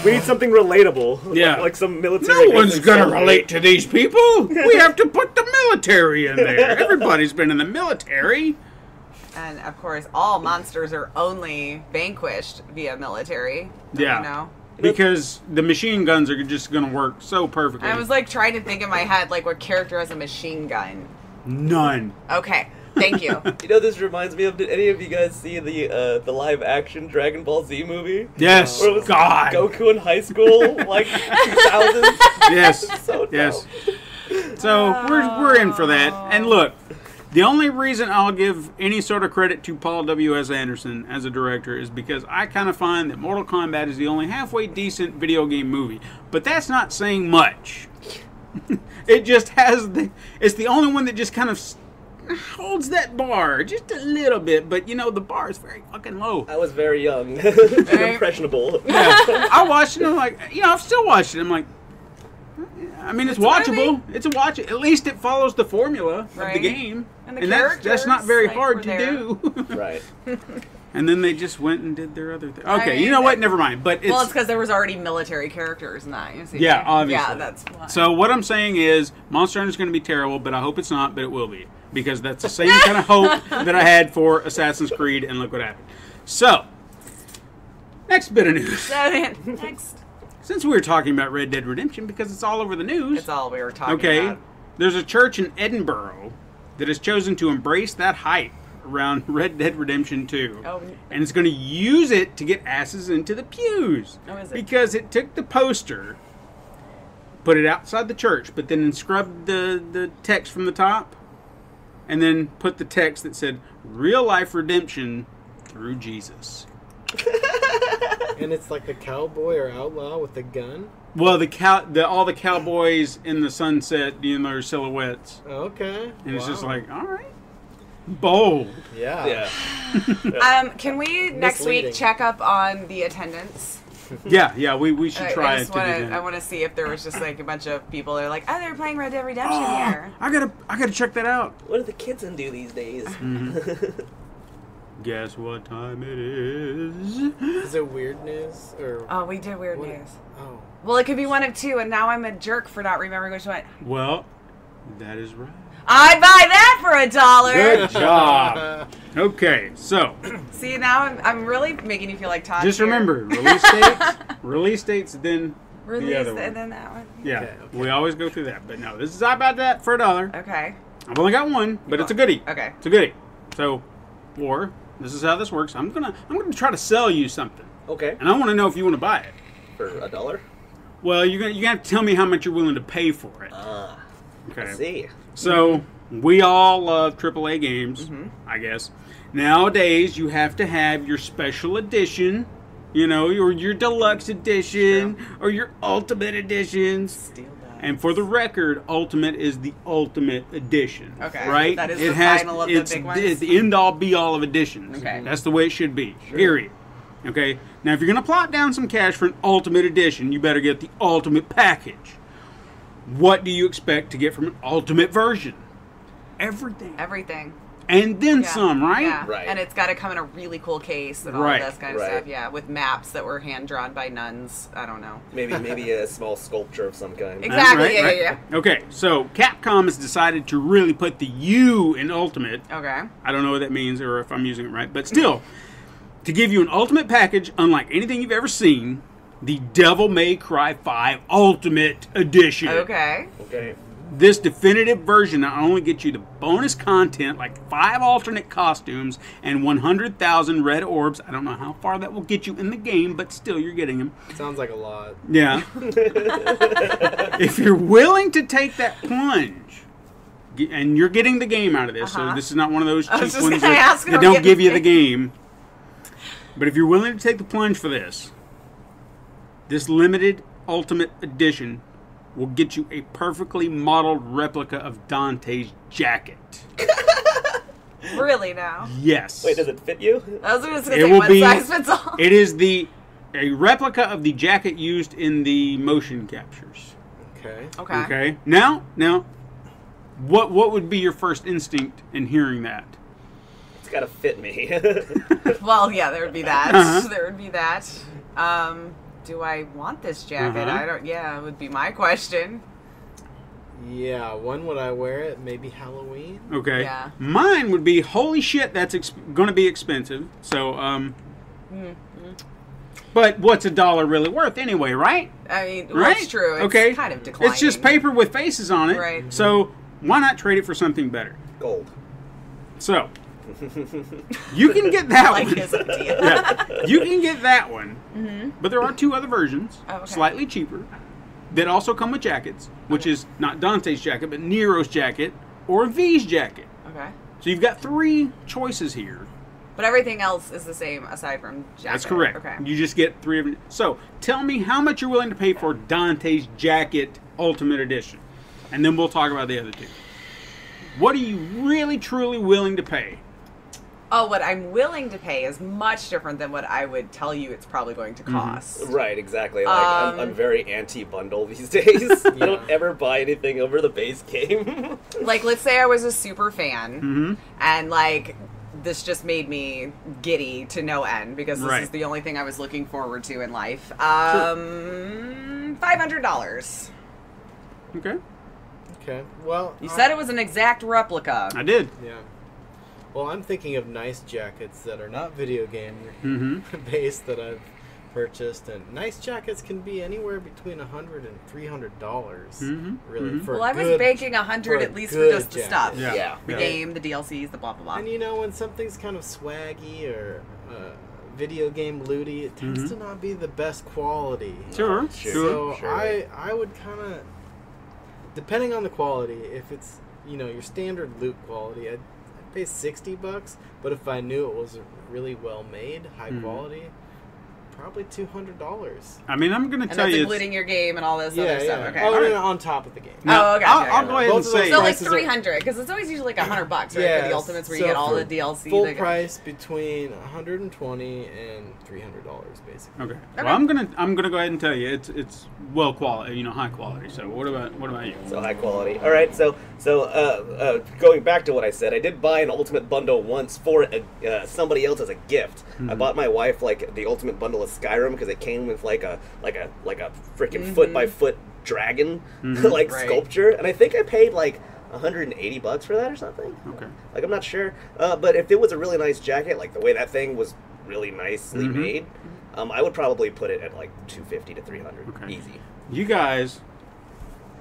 We need something relatable. Yeah. Like some military... No one's going to relate to these people. We have to put the military in there. Everybody's been in the military. And of course, all monsters are only vanquished via military. Yeah. Because the machine guns are just going to work so perfectly. I was like trying to think in my head, like, what character has a machine gun? None. Okay, thank you. This reminds me of, did any of you guys see the live action Dragon Ball Z movie? Yes. Where it was God. Goku in high school, like 2000. Yes. So yes. So we're in for that. And look, the only reason I'll give any sort of credit to Paul W.S. Anderson as a director is because I kind of find that Mortal Kombat is the only halfway decent video game movie. But that's not saying much. It just has it's the only one that just kind of holds that bar just a little bit. But, the bar is very fucking low. I was very young and impressionable. Yeah. I watched it and I'm like, I've still watched it. I'm like, I mean, it's watchable. It's a watch. At least it follows the formula of the game. And that's not very hard to do. Right. And then they just went and did their other thing. Okay, you know what? Never mind. But it's because there was already military characters in that. You see? Yeah, obviously. Yeah, that's why. So what I'm saying is, Monster Hunter is going to be terrible, but I hope it's not. But it will be, because that's the same kind of hope that I had for Assassin's Creed, and look what happened. So, next bit of news. Next. Since we were talking about Red Dead Redemption, because it's all over the news. It's all we were talking about. There's a church in Edinburgh that has chosen to embrace that hype around Red Dead Redemption 2. Oh. And it's going to use it to get asses into the pews. Oh, is it? Because it took the poster, put it outside the church, but then scrubbed the text from the top, and then put the text that said, "Real life redemption through Jesus." And it's like the cowboy or outlaw with the gun? Well, all the cowboys in the sunset, their silhouettes. Okay. And it's just like, all right. Bold. Yeah. Can we next week check up on the attendance? Yeah, we should try to do that. I want to see if there was just like a bunch of people that are like, they're playing Red Dead Redemption here. I gotta check that out. What do the kids do these days? Mm-hmm. Guess what time it is? Is it weird news or? Oh, we did weird news. Oh. Well, it could be one of two, and now I'm a jerk for not remembering which one. Well, that is right. I'd buy that for $1. Good job. Okay, so. See, now I'm really making you feel like Todd. Just here. remember, release dates, then the other one. And then that one. Yeah, Okay. we always go through that. But no, this is I bought that for $1. Okay. I've only got one, but it's a goodie. Okay. It's a goodie. So, or this is how this works. I'm gonna try to sell you something, Okay. and I want to know if you want to buy it. For $1? Well, you're gonna have to tell me how much you're willing to pay for it. I Okay. see. So we all love AAA games, I guess. Nowadays, you have to have your special edition, you know, or your deluxe edition, or your ultimate editions. Steal that. And for the record, Ultimate is the Ultimate Edition. Okay. Right? That is the final of the big ones? It's the end-all, be-all of editions. Okay. That's the way it should be. Period. Okay? Now, if you're going to plot down some cash for an Ultimate Edition, you better get the Ultimate Package. What do you expect to get from an Ultimate version? Everything. Everything. And then some, right? Yeah. Right. And it's got to come in a really cool case and all Right. of this kind of stuff. Yeah, with maps that were hand drawn by nuns. I don't know. Maybe a small sculpture of some kind. Exactly. Right, Yeah, right. Okay, so Capcom has decided to really put the U in Ultimate. Okay. I don't know what that means or if I'm using it right, but still, to give you an Ultimate package unlike anything you've ever seen, the Devil May Cry 5 Ultimate Edition. Okay. Okay. This definitive version not only gets you the bonus content, like 5 alternate costumes and 100,000 red orbs. I don't know how far that will get you in the game, but still, you're getting them. Sounds like a lot. Yeah. If you're willing to take that plunge, and you're getting the game out of this, so this is not one of those cheap was just ones gonna ask that if I'm don't getting give you the the game. But if you're willing to take the plunge for this limited Ultimate Edition will get you a perfectly modeled replica of Dante's jacket. Really now? Yes. Wait, does it fit you? I was just It going to say will one be. size fits all. It is a replica of the jacket used in the motion captures. Okay. Okay. Okay. Now, what would be your first instinct in hearing that? It's gotta fit me. Well, yeah, there would be that. There would be that. Do I want this jacket? I don't. Yeah, it would be my question. Yeah, when would I wear it? Maybe Halloween? Okay. Yeah. Mine would be, holy shit, that's going to be expensive. So, but what's $1 really worth anyway, right? I mean, Right? that's true. It's Okay. kind of declining. It's just paper with faces on it. Right. So why not trade it for something better? Gold. So you can get that I like one. his idea. Yeah, you can get that one. But there are 2 other versions, Oh, okay. slightly cheaper, that also come with jackets, which is not Dante's jacket, but Nero's jacket or V's jacket. Okay. So you've got 3 choices here. But everything else is the same aside from jacket. That's correct. Okay. You just get 3 of them. So tell me how much you're willing to pay for Dante's jacket Ultimate Edition, and then we'll talk about the other 2. What are you really, truly willing to pay? Oh, what I'm willing to pay is much different than what I would tell you it's probably going to cost. Right, exactly. Like I'm very anti-bundle these days. I don't ever buy anything over the base game. Like, let's say I was a super fan, and like this just made me giddy to no end because this is the only thing I was looking forward to in life. $500. Okay. Okay. Well, You said it was an exact replica. I did. Yeah. Well, I'm thinking of nice jackets that are not video game based that I've purchased, and nice jackets can be anywhere between $100 and $300. Really, for Well, I was good, banking $100 for a at least for good just the stuff. Yeah. Yeah. The Yeah. game, the DLCs, the blah blah blah. And you know, when something's kind of swaggy or video game looty, it tends to not be the best quality. Sure. So Sure. I would kind of, depending on the quality, if it's your standard loot quality, I'd pay $60. But if I knew it was really well made, high quality, probably $200. I mean, I'm going to And tell that's you. including your game and all this other stuff. Okay. Oh, All right. no, on top of the game. Now, Oh, okay, I'll okay, go okay. ahead and Both of those say. So like prices are- $300 because it's always usually like $100, right? For the ultimates where you so get all for the DLC. Full the- price between $120 and $300, basically. Okay. Well, I'm gonna go ahead and tell you it's well quality, high quality. So what about you? So high quality. All right. So going back to what I said, I did buy an Ultimate Bundle once for somebody else as a gift. I bought my wife like the Ultimate Bundle of Skyrim because it came with like a freaking foot by foot dragon like Right. sculpture, and I think I paid like $180 for that or something. Okay. Like I'm not sure, but if it was a really nice jacket, like the way that thing was really nicely made, I would probably put it at like $250 to $300, Okay. easy. You guys,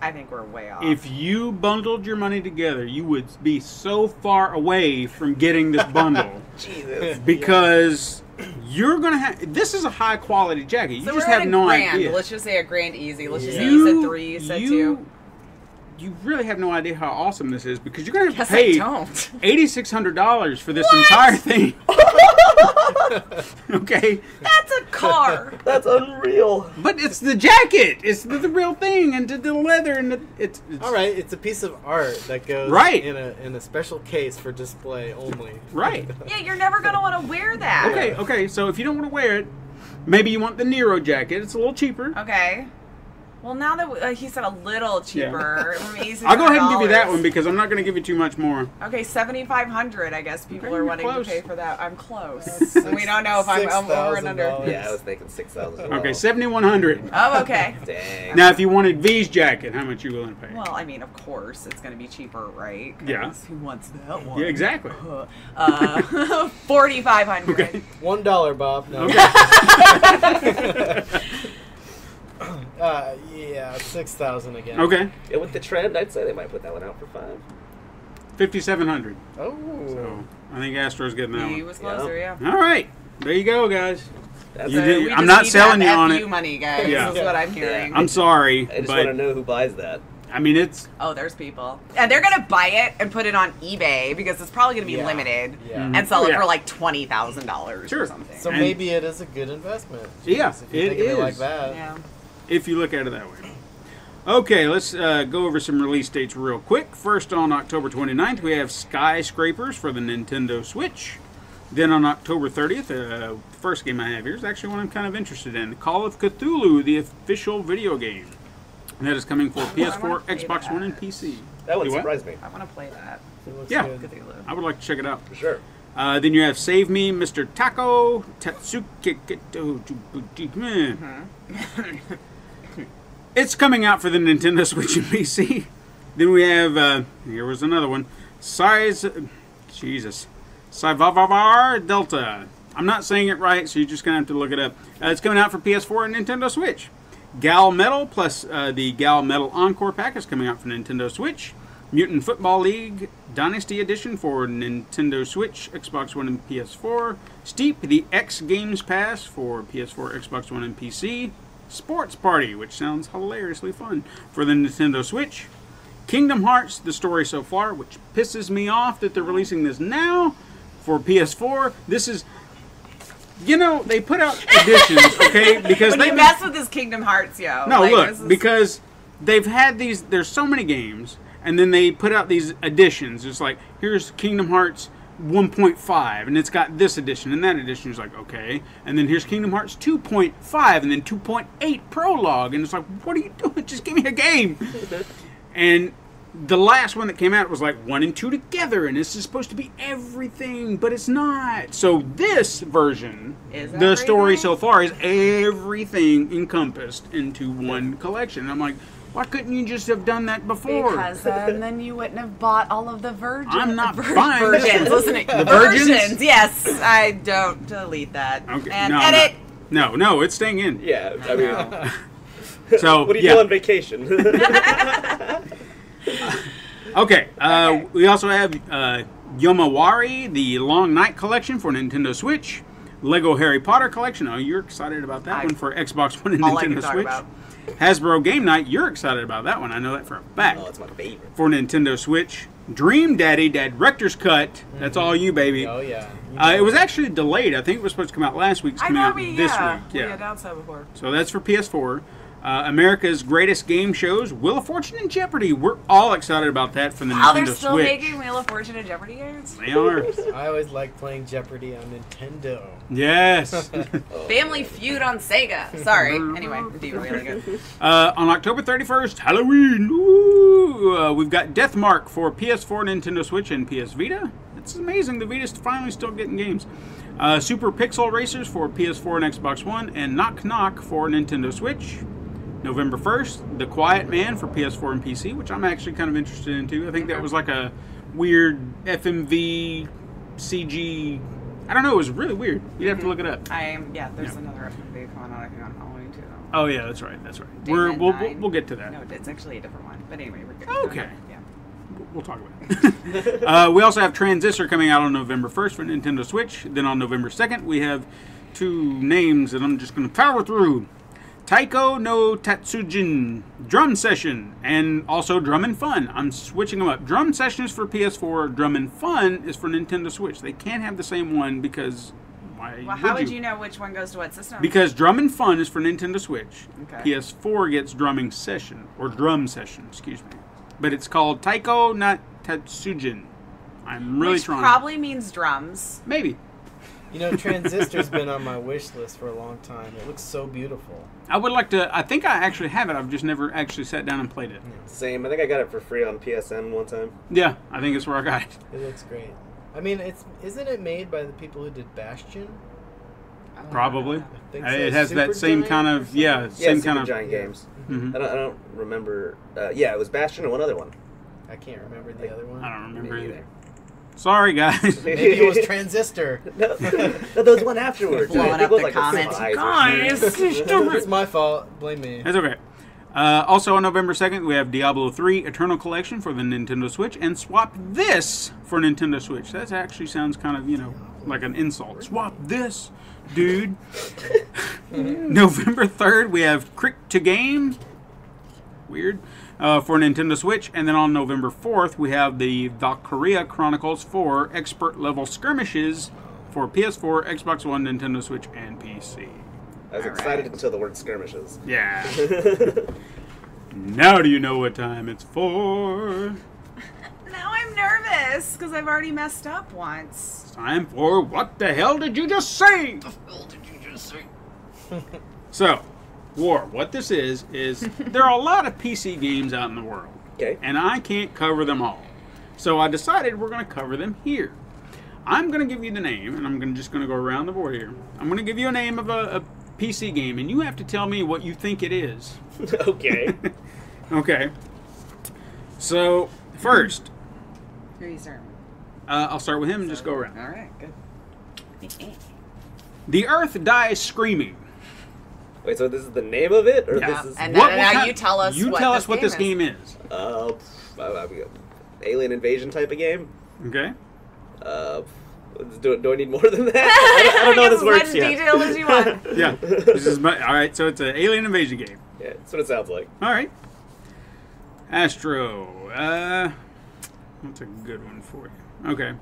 I think we're way off. if you bundled your money together, you would be so far away from getting this bundle Jesus. because you're gonna have. This is a high quality jacket. You so just we're at have a no grand. idea. Let's just say a grand easy. Let's just say you said 3, you said 2. you really have no idea how awesome this is because you're going to have to Yes, pay I don't. $8,600 for this entire thing. Okay. That's a car. That's unreal. But it's the jacket. It's the real thing, and the leather, and it's All right, it's a piece of art that goes Right. in a special case for display only. right. Yeah, you're never gonna want to wear that. Okay. So if you don't want to wear it, maybe you want the Nero jacket. It's a little cheaper. Okay. Well, now that he said a little cheaper, I'll go ahead and give you that one because I'm not going to give you too much more. Okay, $7,500. I guess people are wanting close. to pay for that. I'm close. And we don't know if I'm over and under. $6,000. Yeah, I was thinking 6,000. Okay, $7,100. Oh, okay. Dang. Now, if you wanted V's jacket, how much are you willing to pay? Well, I mean, of course, it's going to be cheaper, right? 'Cause Yeah. Who wants that one? Yeah, exactly. $4,500. Okay. $1, Bob. No. Okay. Yeah, 6,000 again. Okay. Yeah, with the trend, I'd say they might put that one out for 5. $5,700. Oh. So I think Astro's getting that He one. was closer, yeah. All right. There you go, guys. That's You it. did- We I'm just not need selling to you have on FU it. money, guys. Yeah. This is what I'm hearing. I'm sorry, I just want to but know who buys that. I mean, it's Oh, there's people. And they're going to buy it and put it on eBay because it's probably going to be Yeah. limited Yeah. and sell it Yeah. for like $20,000 Sure. or something. So And- maybe it is a good investment. Yeah, Jeez, if you it think of it like is. that. yeah. if you look at it that way. Okay, let's go over some release dates real quick. First, on October 29th, we have Skyscrapers for the Nintendo Switch. Then on October 30th, first game I have here is actually one I'm kind of interested in. Call of Cthulhu, the official video game. And that is coming for PS4, play Xbox One, and that. PC. That would Do what? surprise me. I want to play that. It looks Yeah. good. Cthulhu. I would like to check it out. For sure. Then you have Save Me, Mr. Taco, Tatsuki. It's coming out for the Nintendo Switch and PC. Then we have, here was another one, Sivavar Delta. I'm not saying it right, so you're just going to have to look it up. It's coming out for PS4 and Nintendo Switch. Gal Metal plus the Gal Metal Encore pack is coming out for Nintendo Switch. Mutant Football League Dynasty Edition for Nintendo Switch, Xbox One, and PS4. Steep, the X Games Pass for PS4, Xbox One, and PC. Sports Party, which sounds hilariously fun, for the Nintendo Switch. Kingdom Hearts, the story so far, which pisses me off that they're releasing this now for PS4. This is, you know, they put out editions, okay? Because When they you mess with this Kingdom Hearts, yo. no, like, look, this is- because they've had these, there's so many games, and then they put out these editions. It's like, here's Kingdom Hearts 1.5, and it's got this edition, and that edition is like, okay. And then here's Kingdom Hearts 2.5, and then 2.8 Prologue, and it's like, what are you doing? Just give me a game. And the last one that came out was like 1 and 2 together, and this is supposed to be everything, but it's not. So this version, Is the story everything? so far is everything encompassed into one collection. And I'm like, why couldn't you just have done that before? Because then you wouldn't have bought all of the virgin. I'm not buying this. virgins. Listen, The virgins? virgins. Yes, I don't delete that. Okay, And no, edit. No, it's staying in. Yeah, I mean, So what do you do on vacation? Okay, we also have Yomawari, the Long Night Collection for Nintendo Switch. Lego Harry Potter Collection. Oh, you're excited about that one for Xbox One and all I Nintendo can talk Switch. about. Hasbro Game Night. You're excited about that one. I know that for a fact. Oh, it's my favorite. For Nintendo Switch. Dream Daddy, Director's Cut. That's all you, baby. Oh, yeah. It was actually delayed. I think it was supposed to come out last week. It's I coming know out we this yeah, week. we Yeah. announced that before. So that's for PS4. America's Greatest Game Shows, Wheel of Fortune and Jeopardy. We're all excited about that for the Oh, Nintendo they're still Switch. making Wheel of Fortune and Jeopardy games? They are. I always like playing Jeopardy on Nintendo. Yes. Family Feud on Sega. Sorry. Anyway, it'd really good. On October 31st, Halloween. Ooh, we've got Deathmark for PS4, Nintendo Switch, and PS Vita. It's amazing. The Vita's finally still getting games. Super Pixel Racers for PS4 and Xbox One, and Knock Knock for Nintendo Switch. November 1st, The Quiet Man for PS4 and PC, which I'm actually kind of interested in too. I think that was like a weird FMV CG. I don't know. It was really weird. You'd have to look it up. There's another FMV coming out, I think, on Halloween too. Oh yeah, that's right. That's right. Day We'll get to that. No, it's actually a different one. But anyway, we're good. Okay. Yeah. We'll talk about it. We also have Transistor coming out on November 1st for Nintendo Switch. Then on November 2nd, we have two names that I'm just going to power through. Taiko no Tatsujin Drum Session, and also Drum and Fun. I'm switching them up. Drum Session is for PS4. Drum and Fun is for Nintendo Switch. They can't have the same one because why? Well, how would you know which one goes to what system? Because Drum and Fun is for Nintendo Switch. Okay. PS4 gets Drumming Session, or Drum Session, excuse me. But it's called Taiko no Tatsujin. I'm really trying. Which probably means drums. Maybe. You know, Transistor's been on my wish list for a long time. It looks so beautiful. I would like to. I think I actually have it. I've just never actually sat down and played it. Same. I think I got it for free on PSN one time. Yeah, I think it's where I got it. It looks great. I mean, isn't it made by the people who did Bastion? Probably. I think so. It has that same kind of same kind of Giant Games. Mhm. I don't remember. Yeah, it was Bastion and one other one. I can't remember the other one. I don't remember Me either. neither. Sorry, guys. Maybe it was Transistor. No, there was one afterwards. Blowing It up was the like comments. Surprise or Guys, something. It's my fault. Blame me. That's okay. Also on November 2nd, we have Diablo 3 Eternal Collection for the Nintendo Switch, and Swap This for Nintendo Switch. That actually sounds kind of, like an insult. Swap this, dude. November 3rd, we have Crick to Game. Weird. For Nintendo Switch. And then on November 4th, we have the Valkyria Chronicles 4 Expert Level Skirmishes for PS4, Xbox One, Nintendo Switch, and PC. I was excited until the word skirmishes. Yeah. Now do you know what time it's for? now I'm nervous because I've already messed up once. It's time for What the Hell Did You Just Say? What did you just say? So, War, what this is there are a lot of PC games out in the world. Okay. And I can't cover them all. So I decided we're going to cover them here. I'm going to give you the name, and I'm just going to go around the board here. I'm going to give you a name of a PC game, and you have to tell me what you think it is. Okay. Okay. So, first, Who are you starting? I'll start with him and just go around. All right, good. The Earth Dies Screaming. Wait, so this is the name of it, or Yeah. this is And now you tell us. You tell us what this game is. Alien invasion type of game? Okay. Do I need more than that? I don't know how this works As much yet. detail as you want. Yeah. This is all right. So it's an alien invasion game. Yeah, that's what it sounds like. All right. Astro. What's a good one for you? Okay.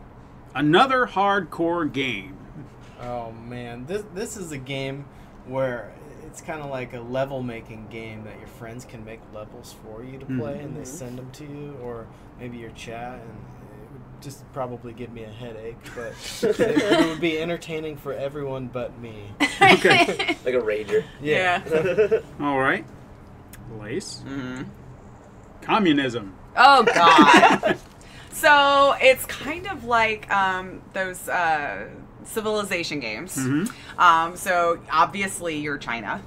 Another hardcore game. Oh man, this is a game where it's kind of like a level making game that your friends can make levels for you to play, and they send them to you, or maybe your chat, and it would just probably give me a headache, but it would be entertaining for everyone but me. Okay. Like a rager. Yeah. All right. Lace. Mm-hmm. Communism. Oh God. So it's kind of like those civilization games. So obviously you're China.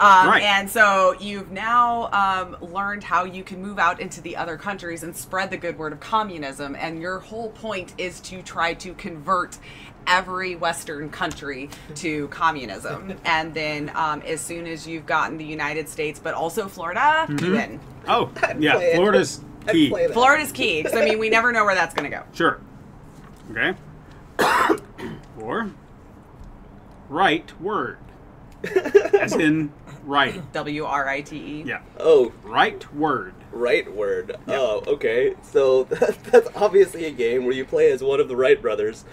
Right. And so you've now learned how you can move out into the other countries and spread the good word of communism. And your whole point is to try to convert every Western country to communism. And then as soon as you've gotten the United States, but also Florida, you win. Oh, yeah. play it. Florida's key. Play that. Florida's key. Because, I mean, we never know where that's going to go. Sure. Okay. Or right word. As in right. W-R-I-T-E. Yeah. Oh, Right word. right word. Oh, okay. So that's obviously a game where you play as one of the Wright brothers.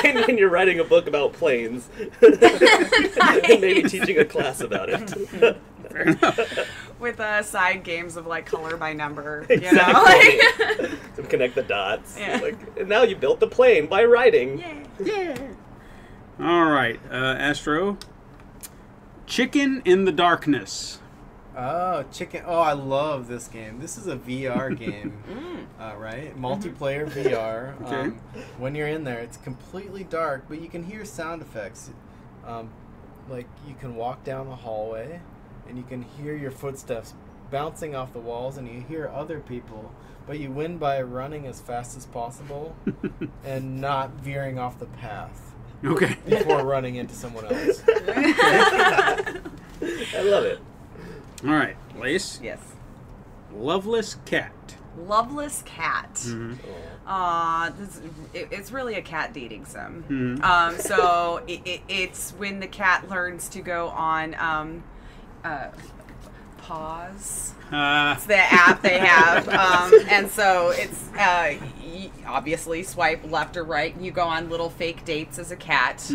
and you're writing a book about planes. And maybe teaching a class about it. Fair enough. With side games of like color by number, Exactly. you know? To connect the dots. Yeah. Like, and now you built the plane by writing. Yeah. All right. Astro. Chicken in the Darkness. Oh, chicken! Oh, I love this game. This is a VR game, right? Multiplayer VR. Okay. When you're in there, it's completely dark, but you can hear sound effects. Like you can walk down a hallway, and you can hear your footsteps bouncing off the walls, and you hear other people. But you win by running as fast as possible and not veering off the path Okay. before running into someone else. I love it. All right. Lace. Yes. Loveless Cat. Loveless Cat. It's really a cat dating sim. So it's when the cat learns to go on pause. It's the app they have. And so it's obviously swipe left or right, and you go on little fake dates as a cat.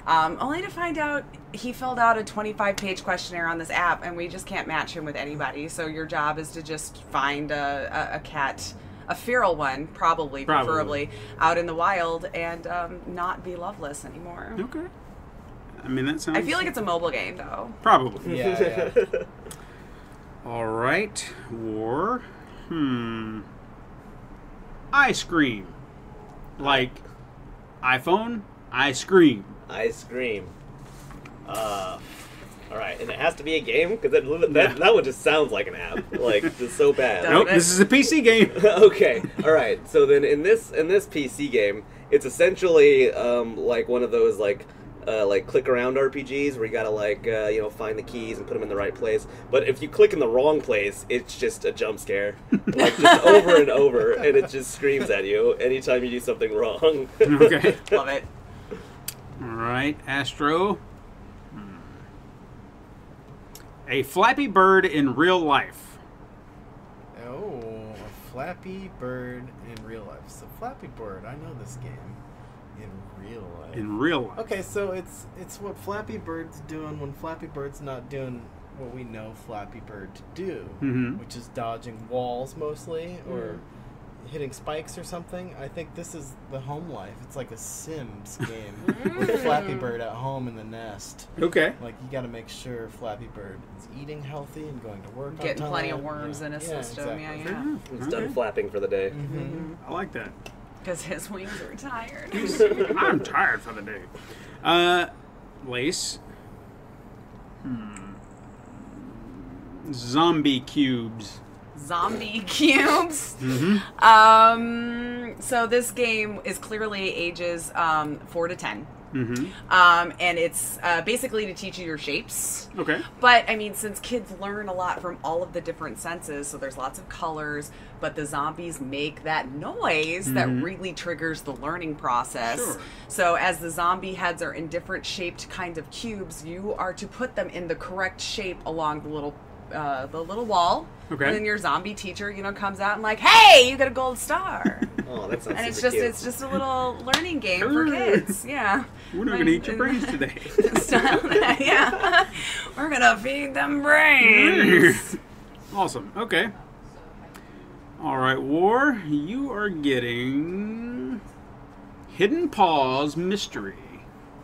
Only to find out he filled out a 25-page questionnaire on this app, and we just can't match him with anybody. So your job is to just find a cat, a feral one, preferably, out in the wild, and not be loveless anymore. Okay. I mean, that sounds... I feel like it's a mobile game, though. Probably. Yeah. All right. War. Ice cream. Like iPhone, ice cream. Ice cream. Alright, and it has to be a game? Because that one just sounds like an app. Like, it's so bad. Nope, this is a PC game. Okay, alright. So then in this PC game, it's essentially like one of those like click around RPGs where you gotta find the keys and put them in the right place. But if you click in the wrong place, it's just a jump scare, like just over and over, and it just screams at you anytime you do something wrong. Okay. Love it. All right, Astro. A Flappy Bird in real life. Oh, a Flappy Bird in real life. So Flappy Bird, I know this game. In real life. In real life. Okay, so it's what Flappy Bird's doing when Flappy Bird's not doing what we know Flappy Bird to do, which is dodging walls mostly, or hitting spikes or something. I think this is the home life. It's like a Sims game with Flappy Bird at home in the nest. Okay. Like, you got to make sure Flappy Bird is eating healthy and going to work. Getting plenty of worms in his system. Exactly. Yeah. It's done flapping for the day. I like that. Because his wings are tired. I'm tired for the day. Lace. Zombie cubes. Zombie cubes. So this game is clearly ages 4 to 10. And it's basically to teach you your shapes. Okay. But, I mean, since kids learn a lot from all of the different senses, so there's lots of colors, but the zombies make that noise that really triggers the learning process. Sure. So as the zombie heads are in different shaped kinds of cubes, you are to put them in the correct shape along the little wall. Okay. And then your zombie teacher, comes out and like, hey, you got a gold star. Oh, that sounds And it's super just cute. it's just a little learning game for kids. Yeah. We're not going to eat your brains today. Yeah. We're gonna feed them brains. Awesome. Okay. All right, War. You are getting Hidden Paws Mystery.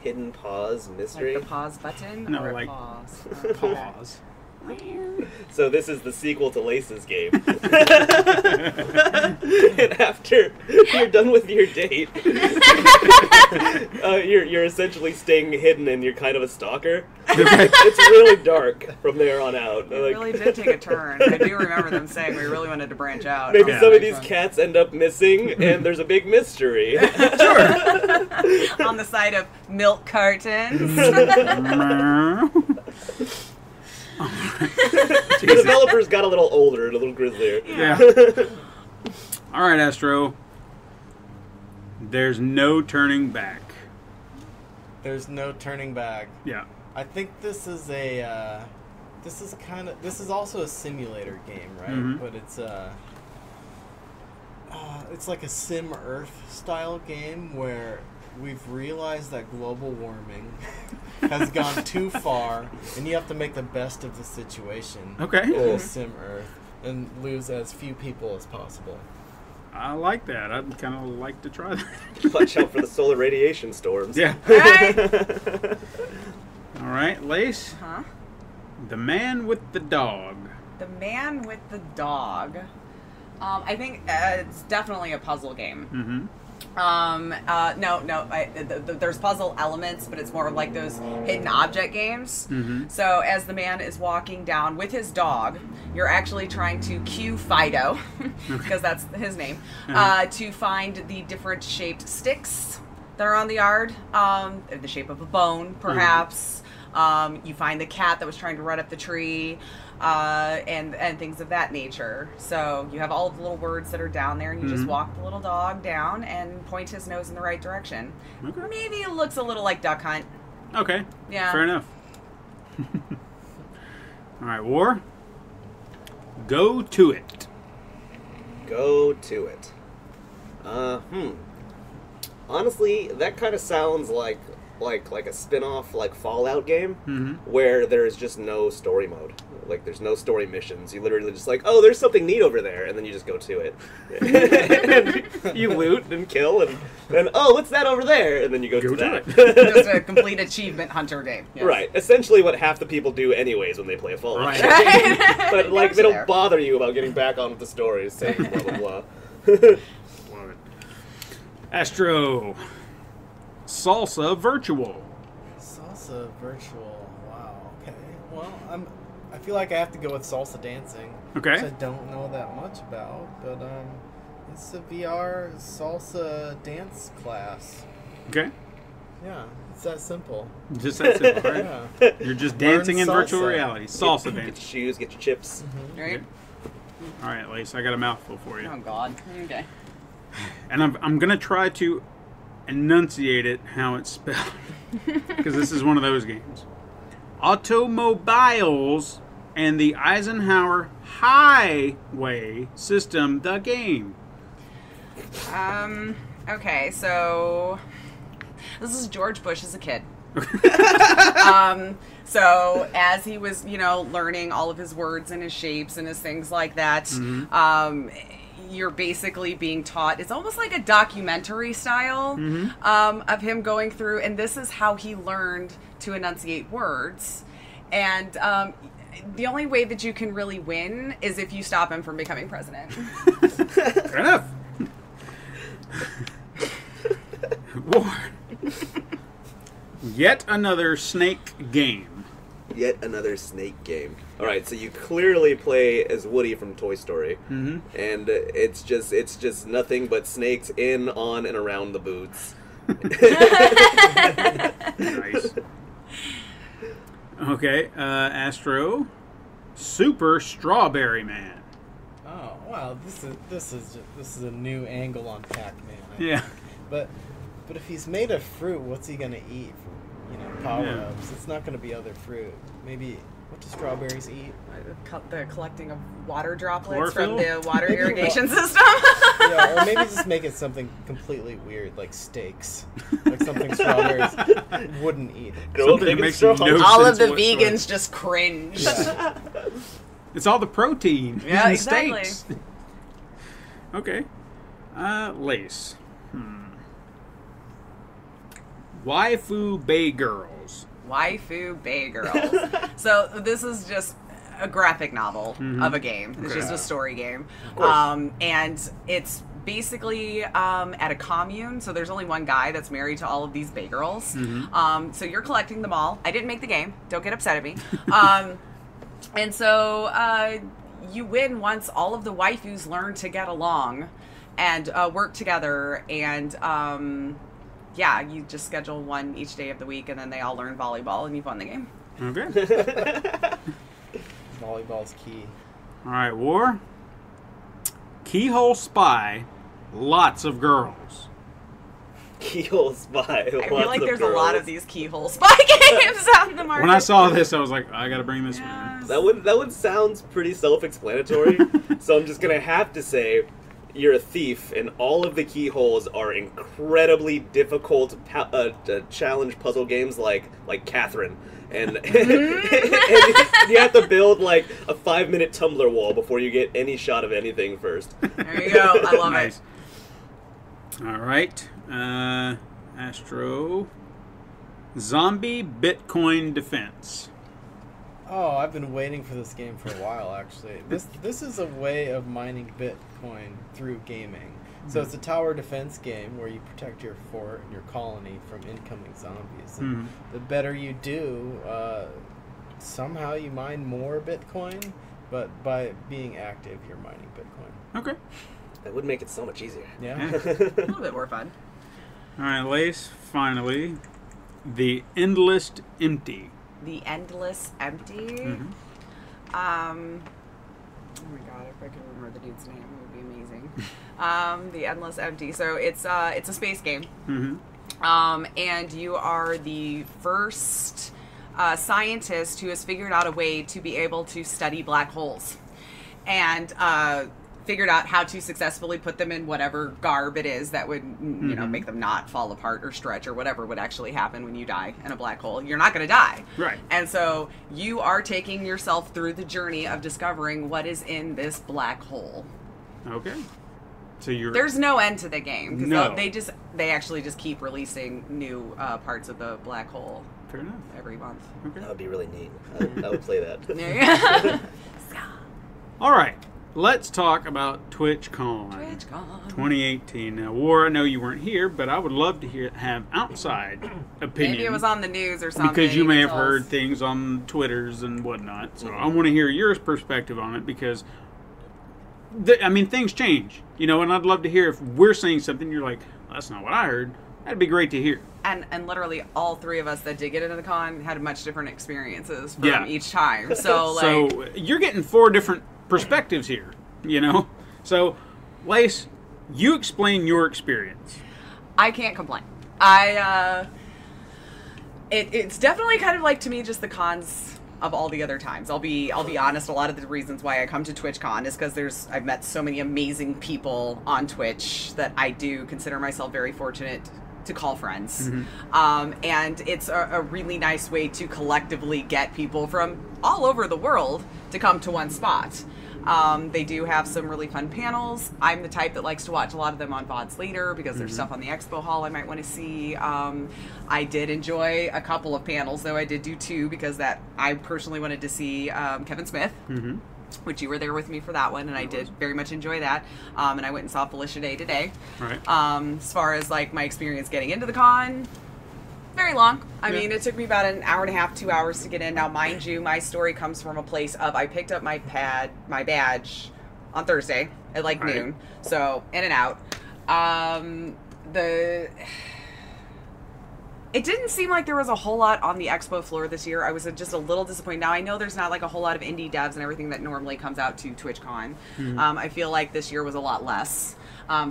Hidden Pause Mystery. Like the pause button? No, or like pause. Paws. So this is the sequel to Lace's game. And after you're done with your date, you're essentially staying hidden and you're kind of a stalker. It's really dark from there on out. It really did take a turn. I do remember them saying we really wanted to branch out. Maybe some of these cats end up missing and there's a big mystery. On the side of milk cartons. The developers got a little older and a little grislier. Yeah. All right, Astro. There's no turning back. There's no turning back. Yeah. I think this is this is also a simulator game, right? But it's like a Sim Earth style game where we've realized that global warming has gone too far, and you have to make the best of the situation. Okay. In Sim Earth and lose as few people as possible. I like that. I'd kind of like to try that. Watch out for the solar radiation storms. Yeah. Right? All right, Lace. Huh? The Man with the Dog. The Man with the Dog. I think it's definitely a puzzle game. There's puzzle elements, but it's more of like those hidden object games. So as the man is walking down with his dog, you're actually trying to cue Fido, because that's his name, to find the different shaped sticks that are on the yard, in the shape of a bone, perhaps. You find the cat that was trying to run up the tree, and things of that nature. So you have all of the little words that are down there, and you just walk the little dog down and point his nose in the right direction. Okay. Maybe it looks a little like Duck Hunt. Okay. Yeah. Fair enough. All right, War. Go to it. Go to it. Honestly, that kind of sounds like a spin-off like Fallout game where there's just no story mode. Like there's no story missions. You literally just like, oh, there's something neat over there, and then you just go to it. And you loot and kill, and then oh, what's that over there? And then you go to that. Just a complete achievement hunter game. Yes. Right. Essentially what half the people do anyways when they play a Fallout game. Right. But like they don't bother you about getting back on with the stories, saying blah blah blah. Astro. Salsa Virtual. Salsa Virtual. Wow. Okay. Well, I feel like I have to go with salsa dancing. Okay. Which I don't know that much about, but it's a VR salsa dance class. Okay. Yeah, it's that simple. Just that simple, right? Yeah. You're just dancing in salsa. virtual reality. Salsa Get your dance. shoes, get your chips. Right? All right, Lace, I got a mouthful for you. Oh, God. Okay. And I'm going to try to enunciate it how it's spelled. Because this is one of those games. Automobiles and the Eisenhower Highway System, the game. Okay, so this is George Bush as a kid. So as he was, learning all of his words and his shapes and his things like that, you're basically being taught. It's almost like a documentary style of him going through, and this is how he learned to enunciate words. And the only way that you can really win is if you stop him from becoming president. Fair enough. War. Yet another snake game. Yet another snake game. All right, so you clearly play as Woody from Toy Story, and it's just nothing but snakes in, on, and around the boots. Nice. Okay, Astro, Super Strawberry Man. Oh wow, this is a new angle on Pac-Man. Yeah. But if he's made of fruit, what's he gonna eat for power-ups? It's not gonna be other fruit. Maybe what do strawberries eat? The collecting of water droplets Chlorophyll? from the water irrigation system. Yeah, or maybe just make it something completely weird, like steaks, like something strawberries wouldn't eat. Something that makes no All of sense the whatsoever. vegans just cringe. Yeah. It's all the protein. Yeah, in exactly. Steaks. Okay. Lace. Waifu Bay Girls. Waifu Bay Girls. So this is just a graphic novel of a game. It's just a story game. And it's basically at a commune. So there's only one guy that's married to all of these Bay Girls. So you're collecting them all. I didn't make the game. Don't get upset at me. And so you win once all of the waifus learn to get along and work together. And yeah, you just schedule one each day of the week, and then they all learn volleyball, and you've won the game. Okay. Volleyball's key. All right, War. Keyhole Spy. Lots of girls. Keyhole Spy. I feel like there's a lot of these keyhole spy games out in the market. When I saw this, I was like, I gotta bring this one. That one sounds pretty self-explanatory. So I'm just gonna have to say, you're a thief, and all of the keyholes are incredibly difficult challenge puzzle games like Catherine. And, and you have to build like a 5-minute tumbler wall before you get any shot of anything first. There you go. I love Nice. All right. Astro. Zombie Bitcoin Defense. Oh, I've been waiting for this game for a while, actually. This is a way of mining Bitcoin through gaming. So it's a tower defense game where you protect your fort and your colony from incoming zombies. And the better you do, somehow you mine more Bitcoin, but by being active, you're mining Bitcoin. Okay. That would make it so much easier. Yeah. A little bit more fun. All right, Lace. Finally, The Endless Empty. The Endless Empty. Mm-hmm. Oh my god, if I could remember the dude's name, it would be amazing. The Endless Empty. So it's a space game. Mm-hmm. And you are the first scientist who has figured out a way to be able to study black holes. And figured out how to successfully put them in whatever garb it is that would, you know, make them not fall apart or stretch or whatever would actually happen when you die in a black hole. You're not going to die. Right. And so you are taking yourself through the journey of discovering what is in this black hole. Okay. So There's no end to the game. No. They actually just keep releasing new parts of the black hole. Fair enough. Every month. Okay. That would be really neat. I would play that. All right. Let's talk about TwitchCon. 2018. Now, War, I know you weren't here, but I would love to have outside opinion. Maybe it was on the news or something. Because you may have heard things on Twitters and whatnot. So I want to hear your perspective on it because, things change. You know, and I'd love to hear if we're saying something, you're like, that's not what I heard. That'd be great to hear. And literally all three of us that did get into the con had much different experiences from each time. So you're getting 4 different perspectives here, you know? So, Lace, you explain your experience. I can't complain. It's definitely kind of like, to me, just the cons of all the other times. I'll be honest, a lot of the reasons why I come to TwitchCon is because I've met so many amazing people on Twitch that I do consider myself very fortunate to call friends. And it's a really nice way to collectively get people from all over the world to come to one spot. They do have some really fun panels. I'm the type that likes to watch a lot of them on VODs later because there's stuff on the expo hall I might want to see. I did enjoy a couple of panels, though I did do 2 because I personally wanted to see Kevin Smith. Which you were there with me for that one, and I did very much enjoy that. And I went and saw Felicia Day today. Right. As far as like my experience getting into the con, very long. I mean, it took me about an hour and a half, 2 hours to get in. Now, mind you, my story comes from a place of I picked up my badge on Thursday at like noon, so in and out. It didn't seem like there was a whole lot on the expo floor this year. I was just a little disappointed. Now, I know there's not like a whole lot of indie devs and everything that normally comes out to TwitchCon. I feel like this year was a lot less.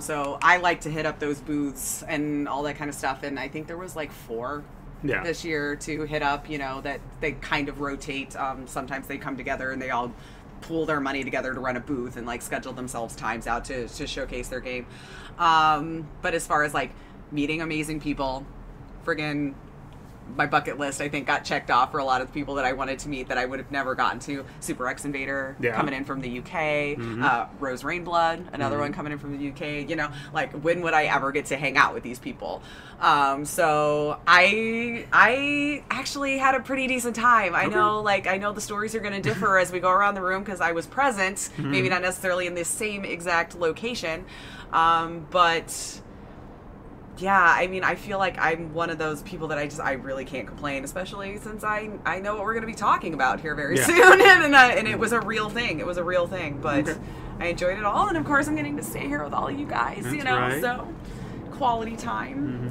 So I like to hit up those booths and all that kind of stuff. And I think there was like 4 this year to hit up, you know, that they kind of rotate. Sometimes they come together and they all pool their money together to run a booth and like schedule themselves times out to showcase their game. But as far as like meeting amazing people, friggin' my bucket list, I think, got checked off for a lot of the people that I wanted to meet that I would have never gotten to. Super X Invader coming in from the UK, Rose Rainblood, another one coming in from the UK. You know, like, when would I ever get to hang out with these people? So I actually had a pretty decent time. I know the stories are going to differ as we go around the room because I was present, maybe not necessarily in the same exact location, but yeah, I mean, I feel like I'm one of those people that I really can't complain, especially since I know what we're going to be talking about here very soon, and it was a real thing. It was a real thing, but I enjoyed it all, and of course I'm getting to stay here with all of you guys, so quality time.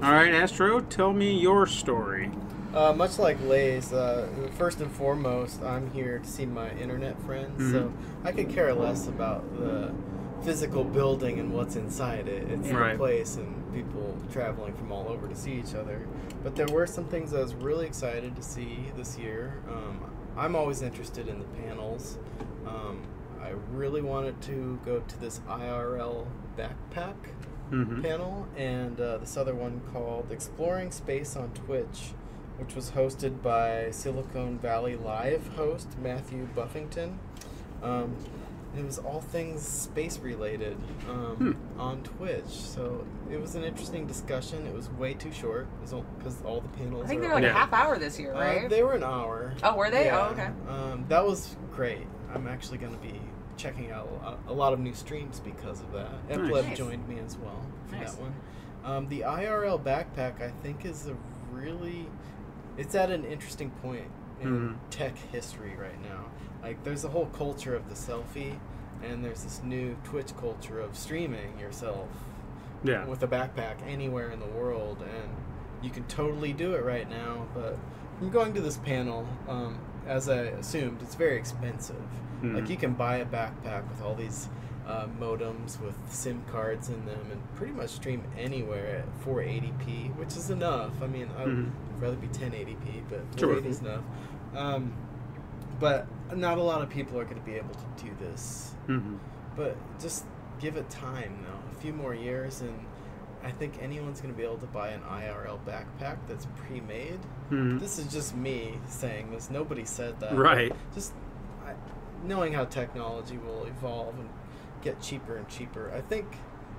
All right, Astro, tell me your story. Much like Lay's, first and foremost, I'm here to see my internet friends, so I could care less about the physical building and what's inside it. It's the place and people traveling from all over to see each other. But there were some things I was really excited to see this year. I'm always interested in the panels. I really wanted to go to this IRL backpack panel and this other one called Exploring Space on Twitch, which was hosted by Silicon Valley Live host Matthew Buffington. It was all things space related on Twitch, so it was an interesting discussion. It was way too short because all the panels. I think they were like a half hour this year, right? They were an hour. Oh, were they? Yeah. Oh, okay. That was great. I'm actually going to be checking out a lot of new streams because of that. Epleb joined me as well for that one. The IRL backpack, I think, is it's at an interesting point in tech history right now. Like, there's a whole culture of the selfie, and there's this new Twitch culture of streaming yourself with a backpack anywhere in the world, and you can totally do it right now, but from going to this panel, as I assumed, it's very expensive. Mm-hmm. Like, you can buy a backpack with all these modems with SIM cards in them and pretty much stream anywhere at 480p, which is enough. I mean, I'd rather be 1080p, but 480 is enough. But not a lot of people are going to be able to do this. Mm-hmm. But just give it time, though. A few more years, and I think anyone's going to be able to buy an IRL backpack that's pre-made. Mm-hmm. This is just me saying this. Nobody said that. Right. Just knowing how technology will evolve and get cheaper and cheaper. I think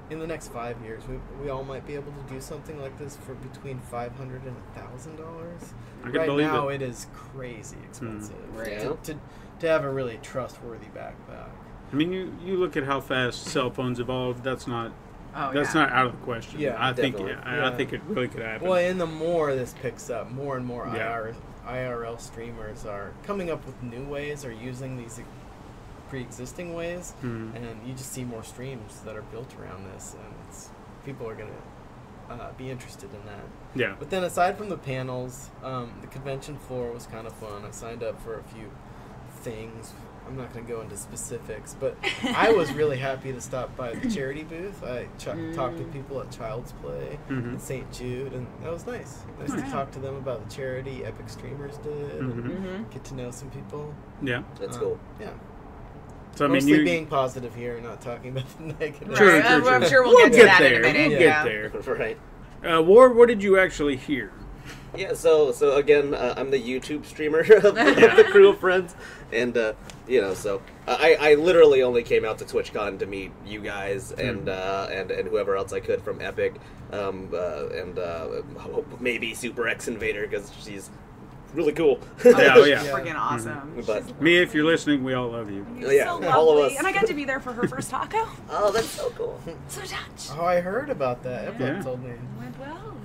in the next 5 years, we all might be able to do something like this for between $500 and $1,000. Right now, it is crazy expensive to have a really trustworthy backpack. I mean, you look at how fast cell phones evolved. That's not not out of the question. Yeah, I think definitely. I think it really could happen. Well, and the more this picks up, more and more IRL streamers are coming up with new ways or using these pre-existing ways, and you just see more streams that are built around this, and people are going to be interested in that. Yeah. But then aside from the panels, the convention floor was kind of fun. I signed up for a few things. I'm not going to go into specifics, but I was really happy to stop by the charity booth. I talked to people at Child's Play and St. Jude, and that was nice. Nice to talk to them about the charity Epic Streamers did, and get to know some people. Yeah. That's cool. Yeah. So, I mean, mostly being positive here, not talking about the negative. True. I'm sure we'll get to that in a minute. We'll get there. Right. Ward, what did you actually hear? Yeah, so again, I'm the YouTube streamer of the crew of friends, and so I literally only came out to TwitchCon to meet you guys and whoever else I could from Epic, and maybe Super X Invader because she's really cool. Oh, yeah. Freaking awesome. But Mia, if you're listening, we all love you. You're so lovely. All of us. And I got to be there for her first taco. Oh, that's so cool. So touched. Oh, I heard about that. Everyone told me. It went well.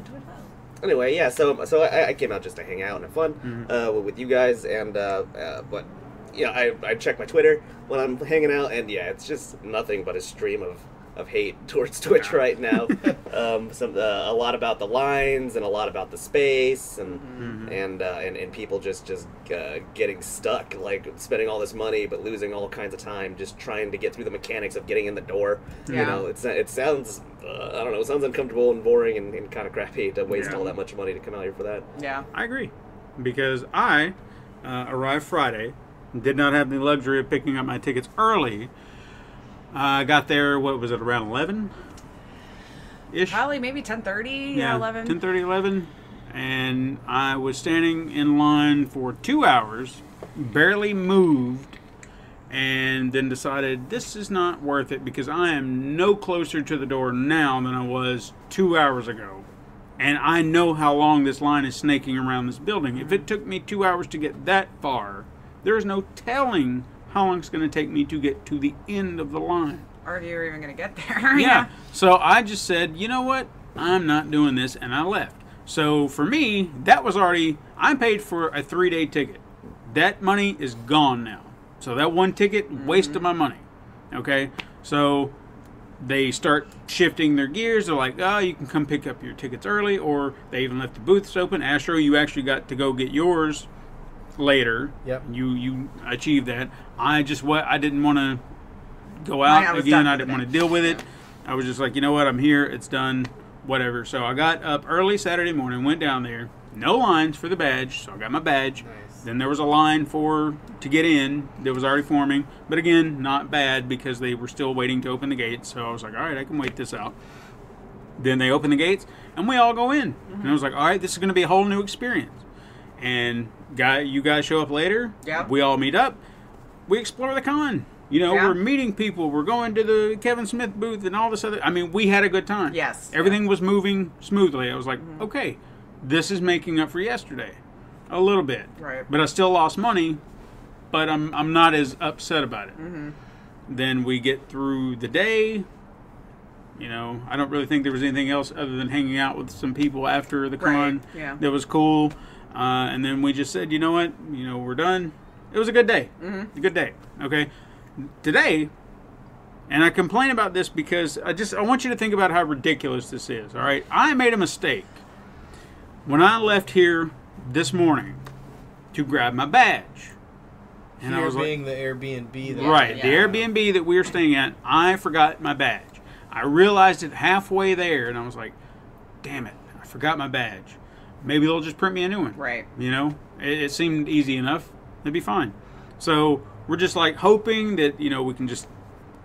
Anyway, yeah, so I came out just to hang out and have fun with you guys, and but I check my Twitter when I'm hanging out, and it's just nothing but a stream of hate towards Twitch right now. A lot about the lines and a lot about the space and people just getting stuck, like spending all this money but losing all kinds of time just trying to get through the mechanics of getting in the door. Yeah. You know, it sounds I don't know, it sounds uncomfortable and boring and kind of crappy to waste all that much money to come out here for that. Yeah, I agree, because I arrived Friday, did not have the luxury of picking up my tickets early. I got there, what was it, around 11-ish? Probably maybe 10:30, 11. 10:30, 11. And I was standing in line for 2 hours, barely moved, and then decided this is not worth it because I am no closer to the door now than I was 2 hours ago. And I know how long this line is snaking around this building. If it took me 2 hours to get that far, there's no telling how long it's going to take me to get to the end of the line. Or if you're even going to get there. Yeah. So I just said, you know what? I'm not doing this, and I left. So for me, that was already, I paid for a 3-day ticket. That money is gone now. So that one ticket wasted my money. Okay? So they start shifting their gears. They're like, oh, you can come pick up your tickets early, or they even left the booths open. Astro, you actually got to go get yours later. Yep. You achieved that. I didn't want to go out again. I didn't want to deal with it. I was just like, you know what? I'm here. It's done. Whatever. So I got up early Saturday morning, went down there. No lines for the badge, so I got my badge. Nice. Then there was a line to get in that was already forming. But again, not bad because they were still waiting to open the gates. So I was like, all right, I can wait this out. Then they open the gates, and we all go in. And I was like, all right, this is going to be a whole new experience. And you guys show up later. Yeah. We all meet up. We explore the con. You know, we're meeting people. We're going to the Kevin Smith booth and all this other. I mean, we had a good time. Yes. Everything was moving smoothly. I was like, okay, this is making up for yesterday, a little bit. Right. But I still lost money. But I'm not as upset about it. Then we get through the day. You know, I don't really think there was anything else other than hanging out with some people after the con. Yeah. That was cool. And then we just said, you know what? You know, we're done. It was a good day. A good day. Okay. Today, and I complain about this because I want you to think about how ridiculous this is. All right. I made a mistake. When I left here this morning to grab my badge. And I Here was being the Airbnb. right, the Airbnb that we were staying at, I forgot my badge. I realized it halfway there, and I was like, damn it, I forgot my badge. Maybe they'll just print me a new one. Right. You know, it seemed easy enough. It'd be fine. So we're just like hoping that, you know, we can just,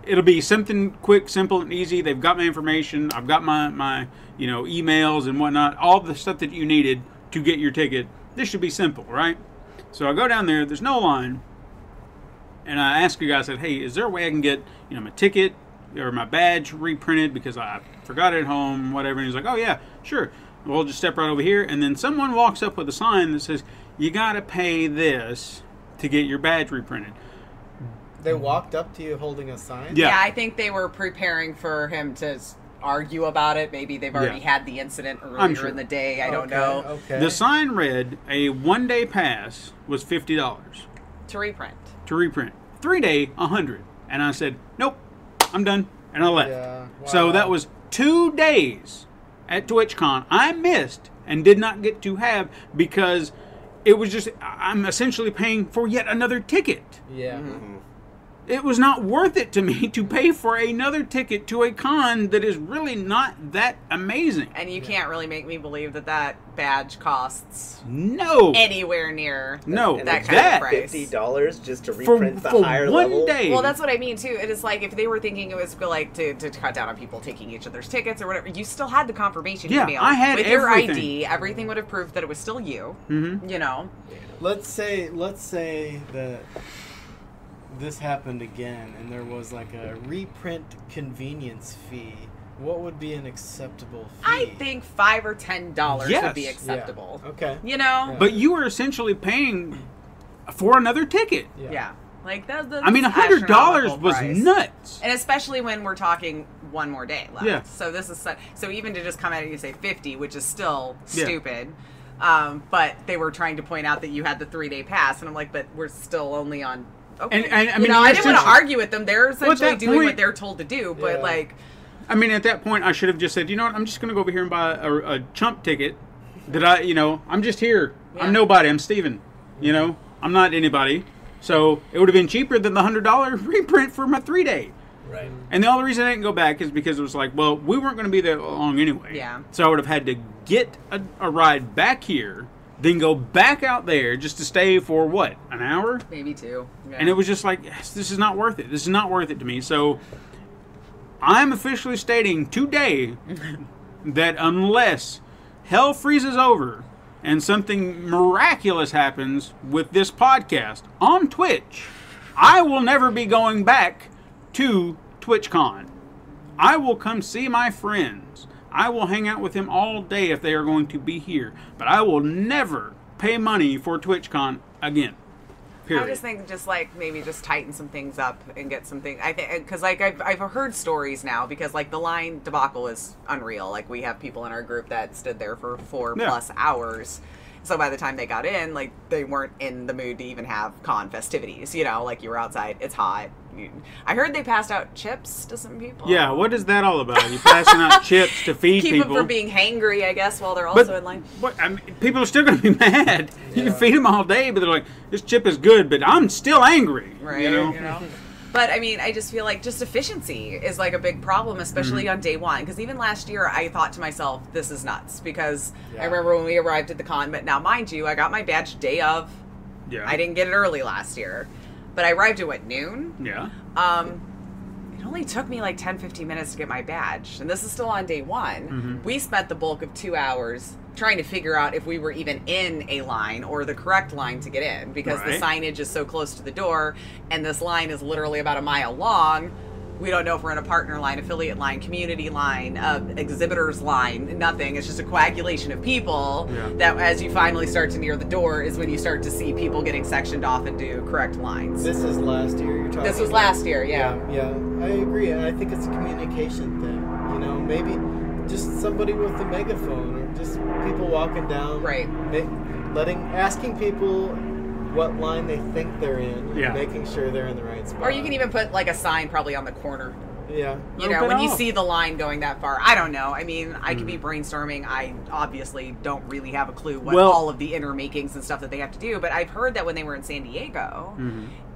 it'll be something quick, simple, and easy. They've got my information. I've got my you know, emails and whatnot, all the stuff that you needed to get your ticket. This should be simple, right? So I go down there. There's no line. And I asked a guy, I said, hey, is there a way I can get, you know, my ticket or my badge reprinted because I forgot it at home, whatever. And he's like, oh, yeah, sure. We'll just step right over here. And then someone walks up with a sign that says, you got to pay this to get your badge reprinted. They walked up to you holding a sign? Yeah. I think they were preparing for him to argue about it. Maybe they've already had the incident earlier in the day. I don't know. Okay. The sign read a 1-day pass was $50 To reprint. to reprint. 3-day, $100. And I said, nope, I'm done. And I left. Yeah. So Wow. that was 2 days at TwitchCon I missed and did not get to have because it was just, I'm essentially paying for yet another ticket. Yeah. Mm-hmm. It was not worth it to me to pay for another ticket to a con that is really not that amazing. And you can't really make me believe that that badge costs No. anywhere near No. And that they kind of that- price. $50 just to For reprint the higher one level. day. Well, that's what I mean too. It is like if they were thinking it was like to cut down on people taking each other's tickets or whatever, you still had the confirmation Yeah, email I had with everything. your ID. Everything would have proved that it was still you. Mhm. You know, Let's say that this happened again and there was like a reprint convenience fee. What would be an acceptable fee? I think $5 or $10 would Yes. be Yeah. acceptable. Okay. You know, Yeah. But you were essentially paying for another ticket. yeah. Like that's I mean, $100 was price. nuts. And especially when we're talking one more day left. Yeah. So this is so even to just come out and you say 50, which is still Yeah. stupid. But they were trying to point out that you had the 3-day pass, and I'm like, but we're still only on. Okay. And I You mean, know, I didn't want to essentially- argue with them. They're essentially that doing what point- they're told to do. But Yeah. like, I mean, at that point, I should have just said, you know what, I'm just going to go over here and buy a chump ticket that I'm just here. Yeah. I'm nobody. I'm Steven. You know, I'm not anybody. So it would have been cheaper than the $100 reprint for my 3-day. Right. And the only reason I didn't go back is because it was like, well, we weren't going to be there long anyway. Yeah. So I would have had to get a ride back here, then go back out there just to stay for what, an hour? maybe 2. Yeah. And it was just like, yes, this is not worth it. This is not worth it to me. So I'm officially stating today that unless hell freezes over and something miraculous happens with this podcast on Twitch, I will never be going back to TwitchCon. I will come see my friends. I will hang out with them all day if they are going to be here. But I will never pay money for TwitchCon again. Period. I just think just like maybe just tighten some things up and get some things. I think because like I've heard stories now because like the line debacle is unreal. Like we have people in our group that stood there for 4+ hours. So by the time they got in, like they weren't in the mood to even have con festivities. You know, like you were outside, it's hot. I heard they passed out chips to some people. Yeah, what is that all about? You passing out chips to feed Keep people? them from being hangry, I guess, while they're also in line. What, I mean, people are still going to be mad. You can feed them all day, but they're like, this chip is good, but I'm still angry. Right. You know? But I mean, I just feel like just efficiency is like a big problem, especially on day one. Because even last year, I thought to myself, this is nuts. Because I remember when we arrived at the con, but now mind you, I got my badge day of. Yeah. I didn't get it early last year. But I arrived at what, noon? Yeah. It only took me like 10-15 minutes to get my badge. And this is still on day one. We spent the bulk of 2 hours trying to figure out if we were even in a line or the correct line to get in because the signage is so close to the door and this line is literally about a mile long. We don't know if we're in a partner line, affiliate line, community line, exhibitors line, nothing. It's just a coagulation of people that as you finally start to near the door is when you start to see people getting sectioned off into correct lines. This is last year you're talking This was about. last year, yeah. Yeah, I agree. And I think it's a communication thing. You know, maybe just somebody with a megaphone or just people walking down. Right. Asking people what line they think they're in, making sure they're in the right spot. Or you can even put like a sign probably on the corner Yeah. You know, when you see the line going that far. I don't know. I mean, I could be brainstorming. I obviously don't really have a clue what all of the inner makings and stuff that they have to do. But I've heard that when they were in San Diego,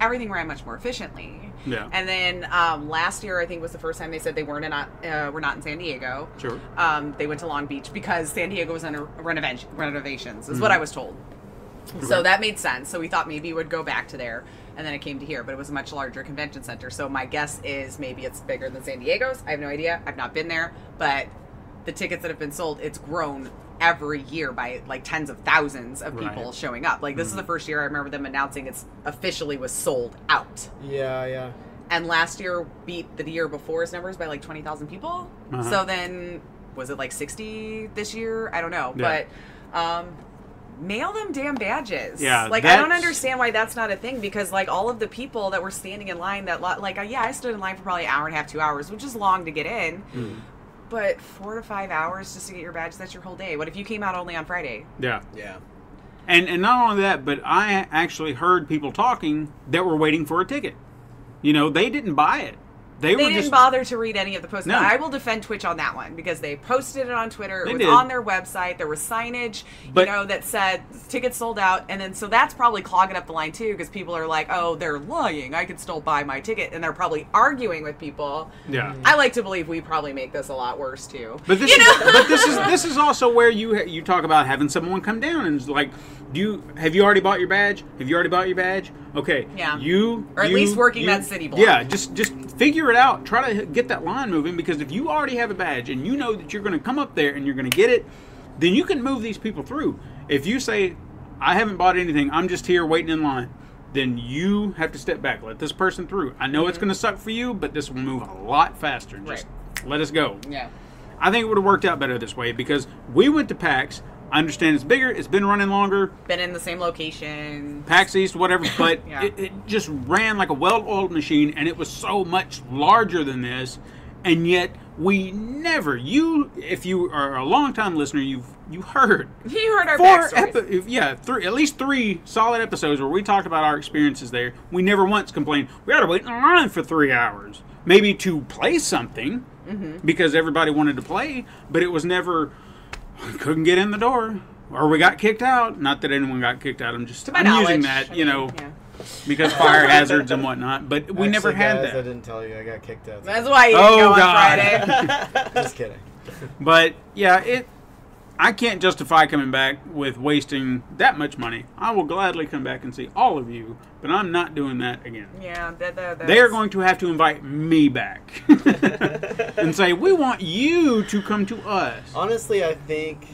everything ran much more efficiently. Yeah. And then last year, I think, was the first time they said they were not in San Diego. Sure. They went to Long Beach because San Diego was under renovations, is what I was told. So that made sense. So we thought maybe it would go back to there. And then it came to here, but it was a much larger convention center. So my guess is maybe it's bigger than San Diego's. I have no idea. I've not been there. But the tickets that have been sold, it's grown every year by like tens of thousands of people showing up. Like this is the first year I remember them announcing it's officially was sold out. Yeah, yeah. And last year beat the year before's numbers by like 20,000 people. So then was it like 60 this year? I don't know. Yeah. But mail them damn badges. Yeah, like I don't understand why that's not a thing, because like all of the people that were standing in line that like I stood in line for probably an hour and a half, 2 hours, which is long to get in. But 4 to 5 hours just to get your badge, that's your whole day. What if you came out only on Friday? Yeah. Yeah. And not only that, but I actually heard people talking that were waiting for a ticket. You know, they didn't buy it. They didn't bother to read any of the posts. No. I will defend Twitch on that one because they posted it on Twitter. It was did. on their website. There was signage, that said tickets sold out. And then so that's probably clogging up the line too, because people are like, oh, they're lying. I could still buy my ticket. And they're probably arguing with people. Yeah. I like to believe we probably make this a lot worse too. But this this is also where you talk about having someone come down and like, have you already bought your badge? Have you already bought your badge? Okay. Yeah. Or at least working that city block. Yeah, just figure it out. Try to get that line moving, because if you already have a badge and you know that you're going to come up there and you're going to get it, then you can move these people through. If you say, I haven't bought anything, I'm just here waiting in line, then you have to step back. Let this person through. I know it's going to suck for you, but this will move a lot faster. Just let us go. Yeah. I think it would have worked out better this way, because we went to PAX. I understand it's bigger. It's been running longer. Been in the same location. PAX East, whatever. But it just ran like a well-oiled machine, and it was so much larger than this. And yet, we never. If you are a long-time listener, you heard. You heard our backstories. At least 3 solid episodes where we talked about our experiences there. We never once complained, we got to wait in line for 3 hours. Maybe to play something, because everybody wanted to play, but it was never... couldn't get in the door, or we got kicked out. Not that anyone got kicked out. I'm using that, because fire hazards and whatnot. But we never had that. I didn't tell you I got kicked out. That's why you didn't go on Friday. Just kidding. But yeah, I can't justify coming back with wasting that much money. I will gladly come back and see all of you, but I'm not doing that again. Yeah, they are going to have to invite me back and say, we want you to come to us. Honestly, I think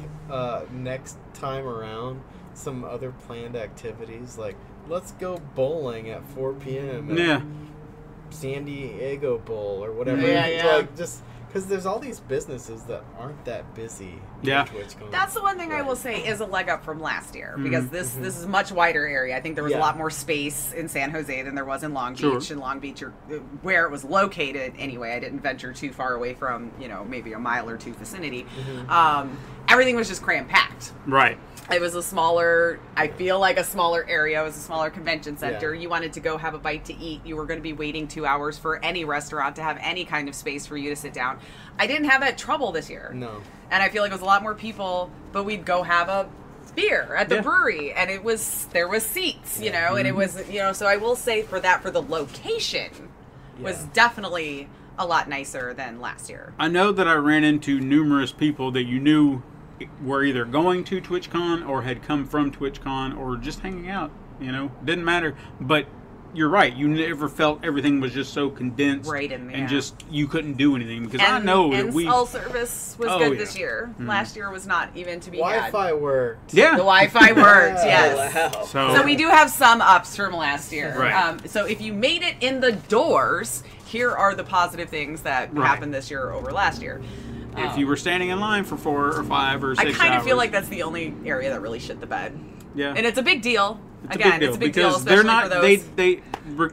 next time around, some other planned activities, like let's go bowling at 4 p.m. at San Diego Bowl or whatever. Like, just... because there's all these businesses that aren't that busy. That's the one thing I will say is a leg up from last year, because this is a much wider area. I think there was a lot more space in San Jose than there was in Long Beach. Sure. In Long Beach, where it was located anyway, I didn't venture too far away from, maybe a mile or two vicinity. Everything was just cram-packed. Right. It was a smaller area. It was a smaller convention center. You wanted to go have a bite to eat. You were going to be waiting 2 hours for any restaurant to have any kind of space for you to sit down. I didn't have that trouble this year. No. And I feel like it was a lot more people, but we'd go have a beer at the brewery, and there was seats, and it was, so I will say for the location was definitely a lot nicer than last year. I know that I ran into numerous people that you knew were either going to TwitchCon or had come from TwitchCon or just hanging out, didn't matter. But you're right, you never felt everything was just so condensed, and just you couldn't do anything, because I know that cell service was good this year. Last year was not even to be Wi-Fi worked. Yeah, the Wi-Fi worked. Yes. Wow. So we do have some ups from last year. Right. So if you made it in the doors, here are the positive things that happened this year over last year. If you were standing in line for 4 or 5 or 6 hours. I kind of feel like that's the only area that really shit the bed. Yeah. And it's a big deal. It's a big deal, especially they're not, for those.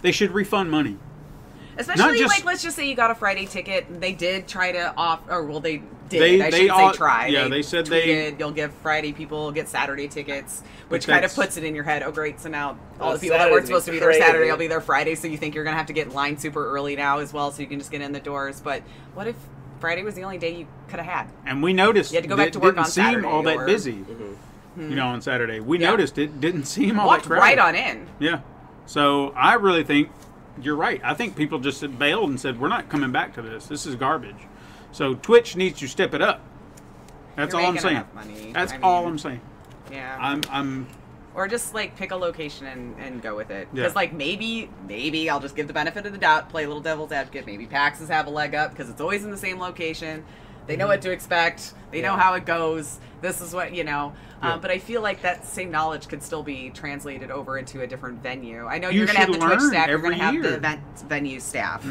They should refund money. Especially, let's just say you got a Friday ticket, and they did try to did. I shouldn't say try. Yeah, they said tweeted, you'll give Friday people get Saturday tickets, which kind of puts it in your head. Oh, great! So now all the people that weren't supposed to be there Saturday will be there Friday. So you think you're gonna have to get in line super early now as well, so you can just get in the doors. But what if Friday was the only day you could have had? And we noticed you had to go back to work on Saturday. Didn't seem all that busy. You know, on Saturday we noticed it didn't seem all that crowded. Right on in. Yeah. So I really think you're right. I think people just bailed and said, we're not coming back to this. This is garbage. So Twitch needs to step it up. That's all I'm saying. That's all I'm saying. Yeah. I'm or just like pick a location and go with it. Because like maybe I'll just give the benefit of the doubt, play a little devil's advocate. Maybe PAXs have a leg up because it's always in the same location. They know what to expect. They know how it goes. This is what, you know. But I feel like that same knowledge could still be translated over into a different venue. I know you're going to have the Twitch staff. You're going to have the event venue staff.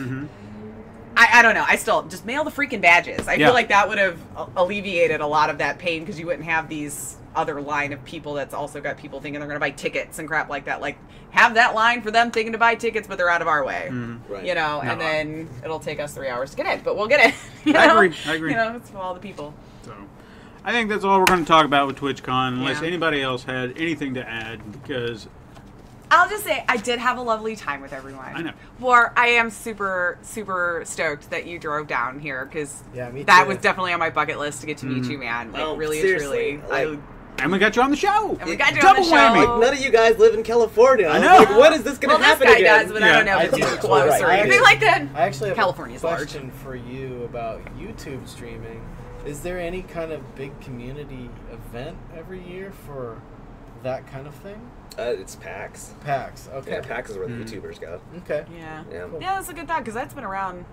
I don't know. I still just mail the freaking badges. I feel like that would have alleviated a lot of that pain because you wouldn't have these other line of people that's also got people thinking they're going to buy tickets and crap like that. Like, have that line for them thinking to buy tickets, but they're out of our way. Right. You know, and then it'll take us 3 hours to get in, but we'll get in. You know? I agree. You know, it's for all the people. So, I think that's all we're going to talk about with TwitchCon, unless anybody else had anything to add, because I'll just say I did have a lovely time with everyone. I know. Well, I am super, super stoked that you drove down here because me that too. was definitely on my bucket list to get to meet you, man. Like, really, seriously, truly. And we got you on the show. And we got you on the show. Whammy. Like, none of you guys live in California. I know. Like, when is this going to happen this guy again? does, but I don't know if it's too close or anything like that. I actually have California's a question for you about YouTube streaming. Is there any kind of big community event every year for that kind of thing? It's PAX. PAX, okay. Yeah, PAX is where the YouTubers go. Okay. Yeah. Cool. Yeah, that's a good thought because that's been around.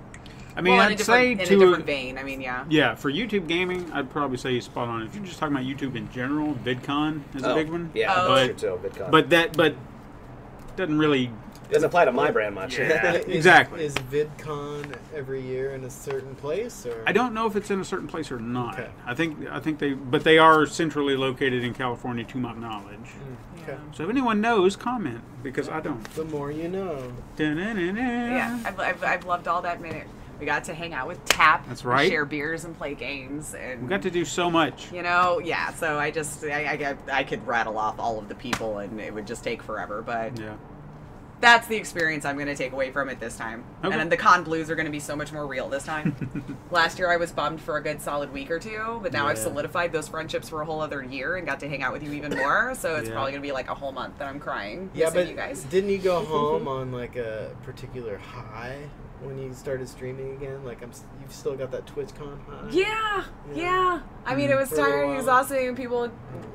I mean, I'd say in a different vein. I mean, yeah, for YouTube gaming, I'd probably say spot on. If you're just talking about YouTube in general, VidCon is a big one. Yeah, but VidCon. but doesn't really doesn't apply to my brand much. Yeah, exactly. Is VidCon every year in a certain place, or I don't know if it's in a certain place or not. Okay. I think they are centrally located in California, to my knowledge. Okay. So if anyone knows, comment because I don't. The more you know. Yeah, I've loved all that minute. We got to hang out with Tap. That's right. Share beers and play games, and We got to do so much. you know, yeah. So I could rattle off all of the people, and it would just take forever. But Yeah. that's the experience I'm going to take away from it this time. Okay. And then the con blues are going to be so much more real this time. Last year I was bummed for a good solid week or two, but now I've solidified those friendships for a whole other year and got to hang out with you even more. So it's probably going to be like a whole month that I'm crying. Yeah, but you guys. didn't you go home on like a particular high when you started streaming again? Like you've still got that TwitchCon high. Yeah. I mean, it was For a little tiring, while. exhausting, and people would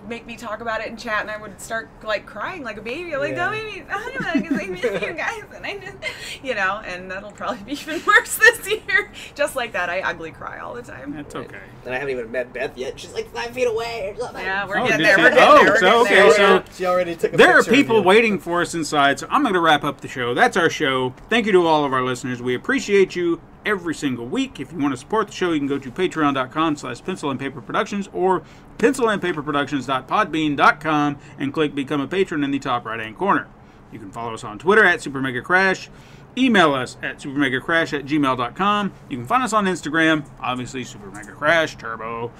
make me talk about it in chat, and I would start like crying like a baby. I'm like, Yeah. don't make me talk about it because I miss you guys, and I just, you know, and that'll probably be even worse this year. Just like that, I ugly cry all the time. That's okay. And I haven't even met Beth yet. She's like 5 feet away or something. Yeah, we're Oh, getting did there. she? We're getting Oh, there. We're so, getting okay, there. so She already took a there are picture of people you. waiting for us inside, so I'm going to wrap up the show. That's our show. Thank you to all of our listeners. We appreciate you every single week. If you want to support the show, you can go to patreon.com/Pencil and Paper Productions or pencilandpaperproductions.podbean.com and click Become a Patron in the top right-hand corner. You can follow us on Twitter at SuperMegaCrash. Email us at supermegacrash@gmail.com. You can find us on Instagram, obviously SuperMegaCrash Turbo.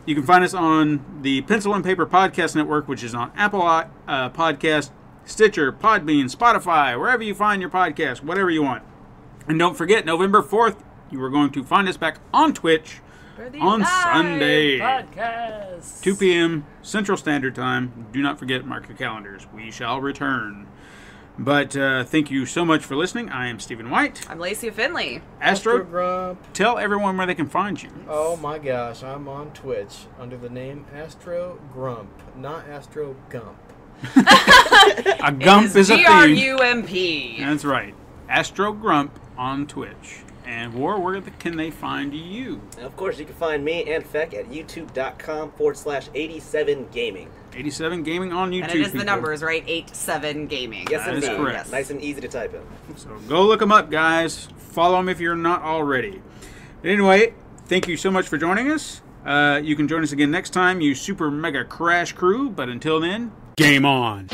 You can find us on the Pencil and Paper Podcast Network, which is on Apple Podcast, Stitcher, Podbean, Spotify, wherever you find your podcast, whatever you want. And don't forget, November 4th, you are going to find us back on Twitch on Sunday, Podcast. 2 p.m. Central Standard Time. Do not forget, mark your calendars. We shall return. But thank you so much for listening. I am Stephen White. I'm Lacey Finley. Astro, Grump. tell everyone where they can find you. Oh my gosh, I'm on Twitch under the name Astro Grump, not Astro Gump. A gump is a thing. GRUMP. That's right. Astro Grump on Twitch. And where can they find you? And of course, you can find me and Feck at youtube.com/87gaming. 87 Gaming on YouTube. And it is the people. numbers, right? 87 Gaming. Yes, That is indeed. correct. Nice and easy to type in. So go look them up, guys. Follow them if you're not already. But anyway, thank you so much for joining us. You can join us again next time, you Super Mega Crash crew. But until then, game on.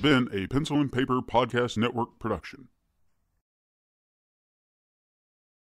been a Pencil and Paper Podcast Network production.